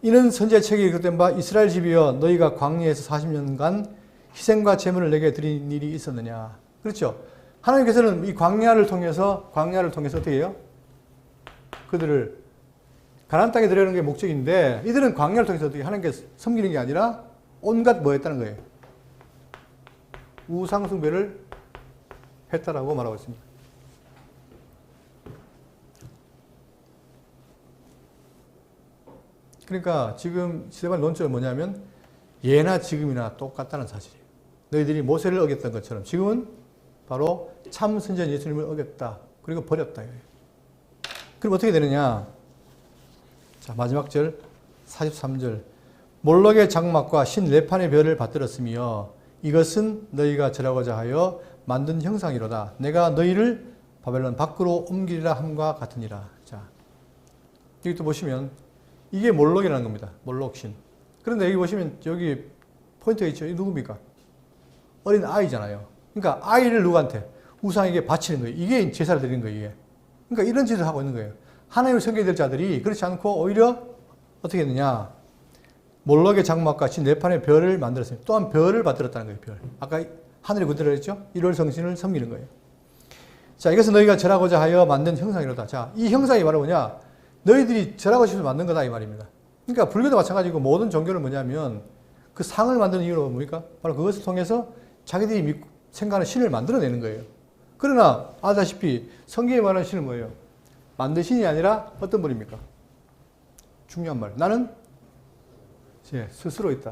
[SPEAKER 1] 이는 선지자 책에 기록된 바 이스라엘 집이여 너희가 광야에서 40년간 희생과 제물을 내게 드린 일이 있었느냐. 그렇죠. 하나님께서는 이 광야를 통해서 어떻게 해요? 그들을 가나안 땅에 들여오는 게 목적인데 이들은 광야를 통해서 어떻게 하나님께 섬기는 게 아니라 온갖 뭐 했다는 거예요? 우상 숭배를 했다라고 말하고 있습니다. 그러니까 지금 스데반 논점은 뭐냐면 예나 지금이나 똑같다는 사실이에요. 너희들이 모세를 어겼던 것처럼 지금은 바로 참 선지자 예수님을 어겼다. 그리고 버렸다. 그럼 어떻게 되느냐? 자, 마지막 절 43절. 몰록의 장막과 신 레판의 별을 받들었으며 이것은 너희가 절하고자 하여 만든 형상이로다. 내가 너희를 바벨론 밖으로 옮기리라 함과 같으니라. 자, 여기 또 보시면 이게 몰록이라는 겁니다. 몰록신. 그런데 여기 보시면 여기 포인트가 있죠. 이 누굽니까? 어린 아이잖아요. 그러니까 아이를 누구한테? 우상에게 바치는 거예요. 이게 제사를 드리는 거예요. 이게. 그러니까 이런 짓을 하고 있는 거예요. 하나님을 섬겨야 될 자들이 그렇지 않고 오히려 어떻게 했느냐? 몰록의 장막과 신 네판의 별을 만들었습니다. 또한 별을 받들었다는 거예요. 별. 아까 하늘에 그대로 했죠? 1월 성신을 섬기는 거예요. 자, 이것은 너희가 절하고자 하여 만든 형상이로다. 자, 이 형상이 바로 뭐냐? 너희들이 절하고 싶어서 만든 거다 이 말입니다. 그러니까 불교도 마찬가지고 모든 종교는 뭐냐면 그 상을 만드는 이유가 뭡니까? 바로 그것을 통해서 자기들이 믿고 생각하는 신을 만들어내는 거예요. 그러나 아다시피 성경에 말하는 신은 뭐예요? 만든 신이 아니라 어떤 분입니까? 중요한 말. 나는 스스로 있다.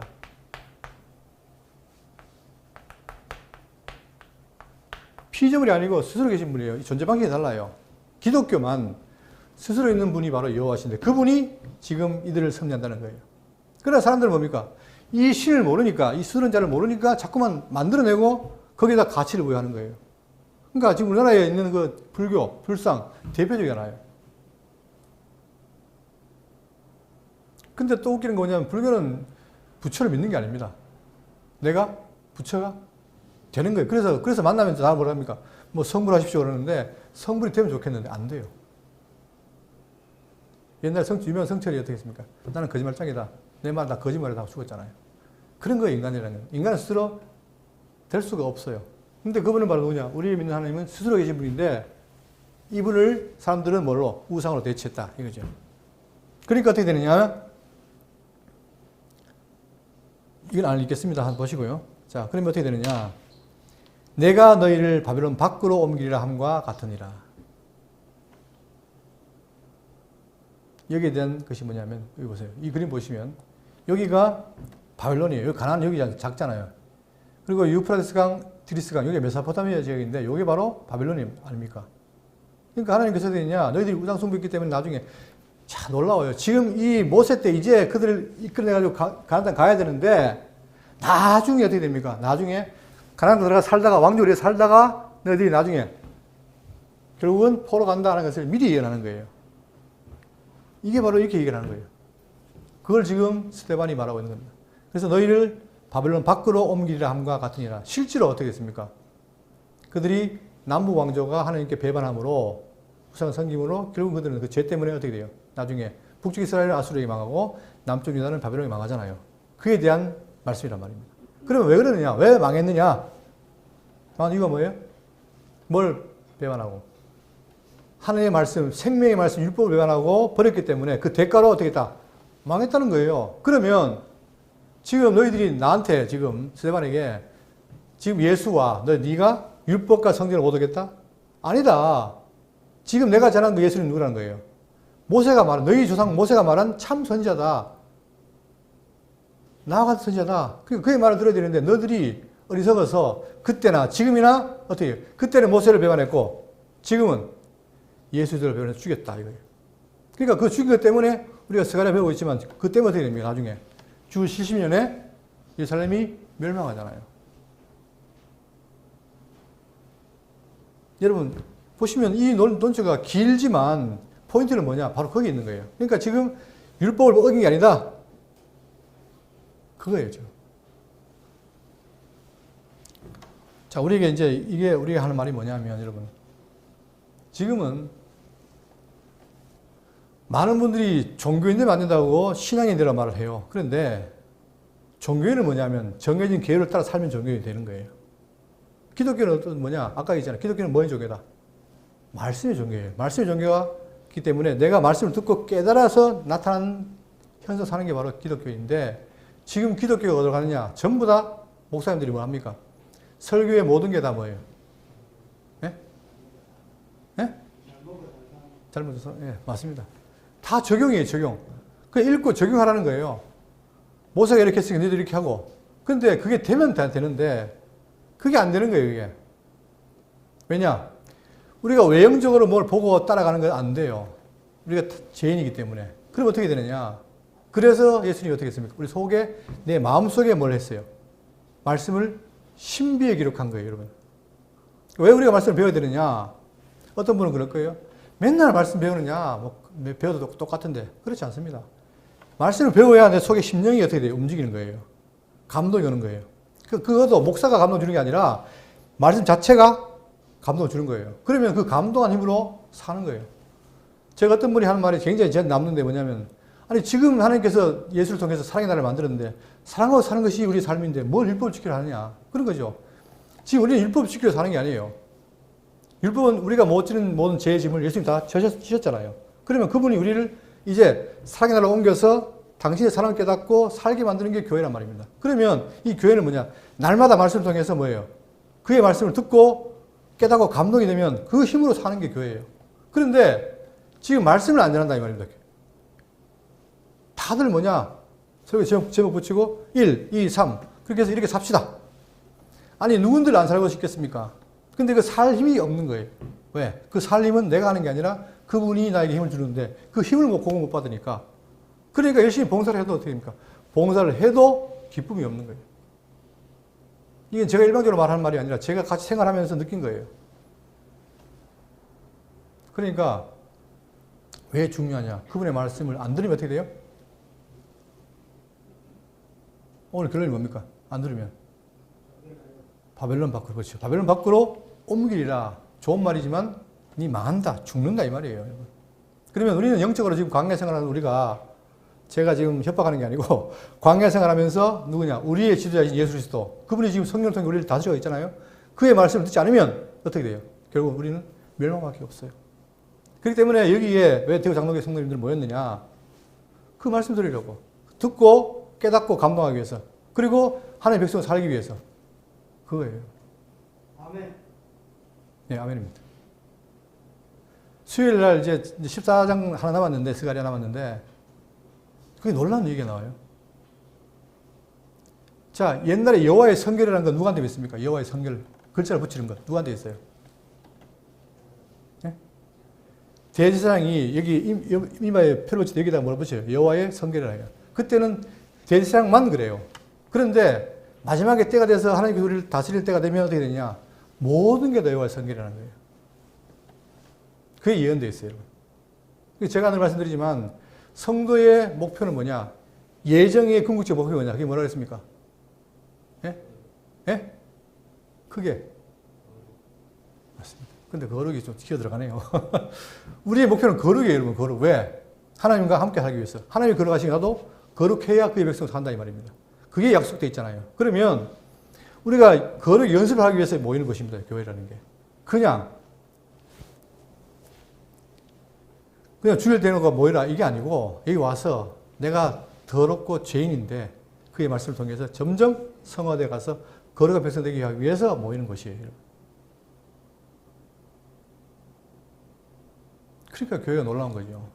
[SPEAKER 1] 피조물이 아니고 스스로 계신 분이에요. 이 존재 방식이 달라요. 기독교만 스스로 있는 분이 바로 여호와신데 그분이 지금 이들을 섭리한다는 거예요. 그러나 사람들은 뭡니까? 이 신을 모르니까, 이 스스로인 자를 모르니까 자꾸만 만들어내고 거기에다 가치를 부여하는 거예요. 그러니까 지금 우리나라에 있는 그 불교, 불상 대표적이잖아요. 근데 또 웃기는 거 뭐냐면 불교는 부처를 믿는 게 아닙니다. 내가 부처가 되는 거예요. 그래서 만나면 다 뭐라 합니까? 뭐 성불하십시오 그러는데 성불이 되면 좋겠는데 안 돼요. 옛날 유명한 성철이 어떻게 했습니까? 나는 거짓말장이다. 내 말 다 거짓말을 하고 죽었잖아요. 그런 거예요, 인간이라는 건. 인간은 스스로 될 수가 없어요. 근데 그분은 바로 누구냐? 우리 믿는 하나님은 스스로 계신 분인데 이분을 사람들은 뭘로? 우상으로 대체했다. 이거죠. 그러니까 어떻게 되느냐? 이건 안 읽겠습니다. 한번 보시고요. 자, 그러면 어떻게 되느냐? 내가 너희를 바벨론 밖으로 옮기리라 함과 같으니라. 여기에 대한 것이 뭐냐면 여기 보세요. 이 그림 보시면 여기가 바벨론이에요. 여기 가나안 여기 작잖아요. 그리고 유프라테스강, 디리스강 여기 메소포타미아 지역인데 여기 바로 바벨론이 아닙니까? 그러니까 하나님께서 어떻게 되냐? 너희들이 우상 숭배했기 때문에 나중에 참 놀라워요. 지금 이 모세 때 이제 그들을 이끌어내가지고 가나안 땅 가야 되는데 나중에 어떻게 됩니까? 나중에 가나안 땅 들어가 살다가 왕조리에 살다가 너희들이 나중에 결국은 포로 간다는 것을 미리 예언하는 거예요. 이게 바로 이렇게 얘기를 하는 거예요. 그걸 지금 스데반이 말하고 있는 겁니다. 그래서 너희를 바벨론 밖으로 옮기리라 함과 같으니라. 실제로 어떻게 했습니까? 그들이 남부 왕조가 하나님께 배반함으로 우상 섬김으로 결국 그들은 그 죄 때문에 어떻게 돼요? 나중에 북쪽 이스라엘은 아수르에게 망하고 남쪽 유다는 바벨론이 망하잖아요. 그에 대한 말씀이란 말입니다. 그러면 왜 그러느냐? 왜 망했느냐? 이유가 뭐예요? 뭘 배반하고? 하나님의 말씀, 생명의 말씀, 율법을 배반하고 버렸기 때문에 그 대가로 어떻게 했다? 망했다는 거예요. 그러면 지금 너희들이 나한테 지금 스데반에게 지금 예수와 네가 율법과 성경을 못 얻겠다? 아니다. 지금 내가 전한 그 예수는 누구라는 거예요? 모세가 말한, 너희 조상 모세가 말한 참 선지자다. 나와 같은 선지자다. 그의 말을 들어야 되는데 너희들이 어리석어서 그때나 지금이나 어떻게 해요? 그때는 모세를 배반했고 지금은 예수들을 배반해서 죽였다 이거예요. 그러니까 그 죽인 것 때문에 우리가 스가랴 배우고 있지만 그 때문에 어떻게 됩니까? 나중에 주 70년에 예루살렘이 멸망하잖아요. 여러분 보시면 이 논조가 길지만 포인트는 뭐냐? 바로 거기 있는 거예요. 그러니까 지금 율법을 어긴 게 아니다. 그거예요. 지금. 자, 우리에게 이제 이게 우리가 하는 말이 뭐냐면 여러분 지금은 많은 분들이 종교인들 만든다고 신앙인이라고 말을 해요. 그런데 종교인은 뭐냐면 정해진 계율을 따라 살면 종교인이 되는 거예요. 기독교는 어떤 뭐냐? 아까 얘기했잖아요. 기독교는 뭐의 종교다? 말씀의 종교예요. 말씀의 종교이기 때문에 내가 말씀을 듣고 깨달아서 나타난 현상 사는 게 바로 기독교인데 지금 기독교가 어디로 가느냐? 전부 다 목사님들이 뭐 합니까? 설교의 모든 게 다 뭐예요? 예? 예? 잘못해서? 예, 맞습니다. 다 적용이에요, 적용. 그냥 읽고 적용하라는 거예요. 모세가 이렇게 했으니까 너희도 이렇게 하고. 근데 그게 되면 다 되는데 그게 안 되는 거예요, 이게. 왜냐? 우리가 외형적으로 뭘 보고 따라가는 건 안 돼요. 우리가 죄인이기 때문에. 그럼 어떻게 되느냐? 그래서 예수님이 어떻게 했습니까? 우리 속에, 내 마음속에 뭘 했어요? 말씀을 신비에 기록한 거예요, 여러분. 왜 우리가 말씀을 배워야 되느냐? 어떤 분은 그럴 거예요. 맨날 말씀 배우느냐? 뭐 배워도 똑같은데. 그렇지 않습니다. 말씀을 배워야 내 속에 심령이 어떻게 돼요? 움직이는 거예요. 감동이 오는 거예요. 그것도 목사가 감동 주는 게 아니라 말씀 자체가 감동을 주는 거예요. 그러면 그 감동한 힘으로 사는 거예요. 제가 어떤 분이 하는 말이 굉장히 저한테 남는데 뭐냐면, 아니 지금 하나님께서 예수를 통해서 사랑의 나라를 만들었는데 사랑하고 사는 것이 우리 삶인데 뭘 율법을 지키려 하느냐. 그런 거죠. 지금 우리는 율법 지키려 사는 게 아니에요. 율법은 우리가 못 지는 모든 죄의 짐을 예수님 다 지셨잖아요. 그러면 그분이 우리를 이제 사랑의 나라로 옮겨서 당신의 사랑을 깨닫고 살게 만드는 게 교회란 말입니다. 그러면 이 교회는 뭐냐? 날마다 말씀을 통해서 뭐예요? 그의 말씀을 듣고 깨닫고 감동이 되면 그 힘으로 사는 게 교회예요. 그런데 지금 말씀을 안 전한다 이 말입니다. 다들 뭐냐? 서로 제목 붙이고 1, 2, 3 그렇게 해서 이렇게 삽시다. 아니 누군들 안 살고 싶겠습니까? 근데 그 살 힘이 없는 거예요. 왜? 그 살 힘은 내가 하는 게 아니라 그분이 나에게 힘을 주는데 그 힘을 공을 못 받으니까. 그러니까 열심히 봉사를 해도 어떻게 됩니까? 봉사를 해도 기쁨이 없는 거예요. 이게 제가 일반적으로 말하는 말이 아니라 제가 같이 생활하면서 느낀 거예요. 그러니까 왜 중요하냐? 그분의 말씀을 안 들으면 어떻게 돼요? 오늘 결론이 뭡니까? 안 들으면 바벨론 밖으로, 그렇죠. 바벨론 밖으로 옮기리라. 좋은 말이지만 니 망한다, 죽는다 이 말이에요. 여러분. 그러면 우리는 영적으로 지금 광야 생활하는 우리가, 제가 지금 협박하는 게 아니고 광야 생활하면서 누구냐? 우리의 지도자이신 예수 그리스도, 그분이 지금 성령을 통해 우리를 다스리고 있잖아요. 그의 말씀을 듣지 않으면 어떻게 돼요? 결국 우리는 멸망밖에 없어요. 그렇기 때문에 여기에 왜 대구 장로교회 성도님들 모였느냐? 그 말씀 들으려고. 듣고 깨닫고 감동하기 위해서. 그리고 하나님의 백성을 살기 위해서. 그거예요.
[SPEAKER 2] 아멘.
[SPEAKER 1] 네, 아멘입니다. 수요일 날 이제 14장 하나 남았는데, 스가랴 남았는데, 그게 놀라운 얘기가 나와요. 자, 옛날에 여호와의 성결이라는 건 누구한테 있습니까? 여호와의 성결. 글자를 붙이는 것. 누구한테 있어요? 네? 대제사장이 여기 이마에 표를 붙일 때 여기다가 뭐라 붙여요? 여호와의 성결이라 해요. 그때는 대제사장만 그래요. 그런데 마지막에 때가 돼서 하나님께서 우리를 다스릴 때가 되면 어떻게 되냐? 모든 게 다 여호와의 성결이라는 거예요. 그게 예언되어 있어요. 제가 늘 말씀드리지만 성도의 목표는 뭐냐? 예정의 궁극적 목표가 뭐냐? 그게 뭐라고 했습니까? 예? 예? 크게. 맞습니다. 근데 거룩이 좀 튀어 들어가네요. 우리의 목표는 거룩이에요, 여러분. 거룩. 왜? 하나님과 함께 하기 위해서. 하나님이 거룩하시긴 하도 거룩해야 그의 백성 산다 이 말입니다. 그게 약속되어 있잖아요. 그러면 우리가 거룩 연습을 하기 위해서 모이는 것입니다. 교회라는 게. 그냥 주일 대놓고 모이라 이게 아니고 여기 와서 내가 더럽고 죄인인데 그의 말씀을 통해서 점점 성화되어 가서 거룩한 백성 되게 하기 위해서 모이는 것이에요. 그러니까 교회가 놀라운 거죠.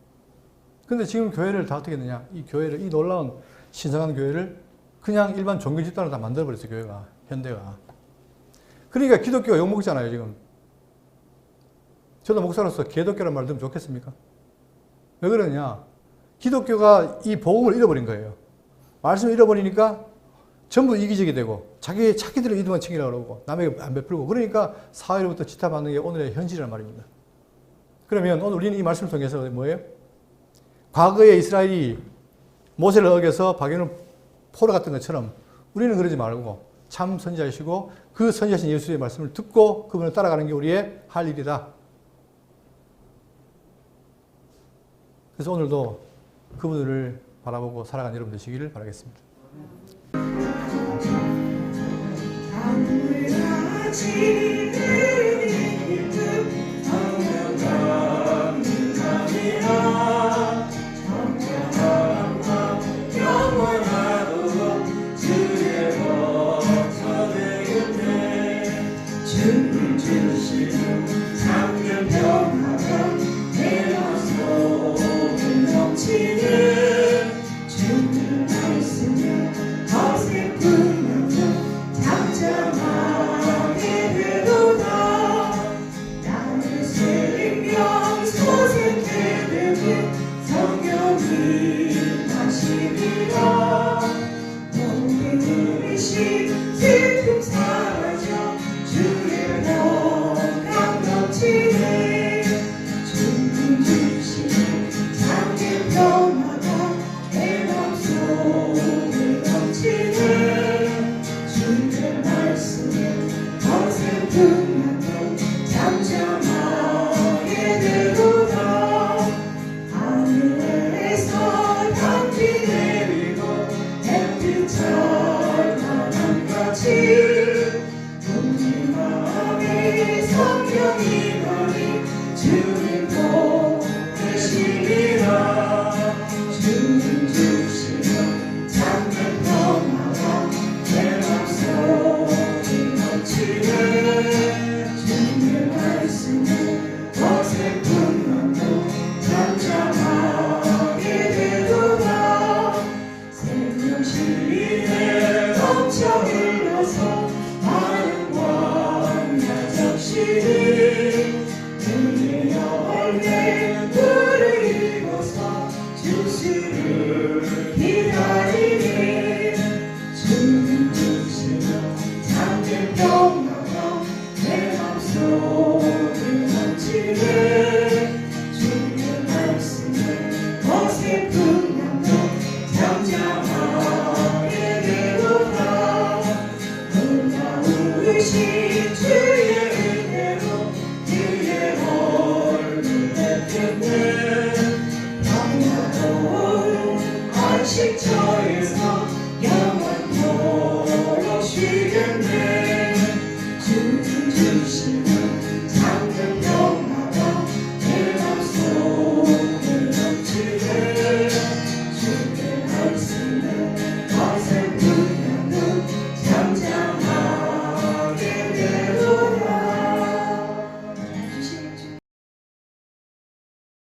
[SPEAKER 1] 근데 지금 교회를 다 어떻게 했느냐? 이 교회를, 이 놀라운 신성한 교회를 그냥 일반 종교 집단으로 다 만들어버렸어요, 교회가. 현대가. 그러니까 기독교가 욕먹잖아요, 지금. 저도 목사로서 개독교란 말 들으면 좋겠습니까? 왜 그러냐? 기독교가 이 복음을 잃어버린 거예요. 말씀을 잃어버리니까 전부 이기적이 되고 자기들의 이득만 챙기려고 그러고 남에게 안 베풀고 그러니까 사회로부터 지탄받는 게 오늘의 현실이란 말입니다. 그러면 오늘 우리는 이 말씀을 통해서 뭐예요? 과거에 이스라엘이 모세를 어겨서 바벨론 포로 갔던 것처럼 우리는 그러지 말고 참 선지자이시고 그 선지자신 예수의 말씀을 듣고 그분을 따라가는 게 우리의 할 일이다. 그래서 오늘도 그분을 바라보고 살아가는 여러분 되시기를 바라겠습니다.
[SPEAKER 3] 주는 말씀을 어색뿐 잠잠하라
[SPEAKER 2] 슬픔 사라져 주의 평강 넘치네. 주님 주시는 잠든 평화가 내 맘속에 넘치네. 주의 말씀에 어설픈 나도 잠잠하게 되도다. 하늘에서 단비 내리고 햇빛 찬란함같이 우리 마음에 성령이 거리 주님 복 되시리라. 주님 주시면 잠든 평화가 내 맘속에 넘치네. 주님의 말씀에 어설픈 맘도 잠잠하게 되도다. 새벽 시에 넘쳐 흘러서 마른 광야 적시니 그의 열매 물을 입어서 주시를 기다리니. 주님 주시면 잠든 평화가 내 맘속에 넘치네. 주의 말씀에 어설픈 맘도 잠잠하게 되도다. 놀라우신 주의 은혜로 그의 얼굴 뵙겠네. 평화로운 안식처에서 영원토록 쉬겠네.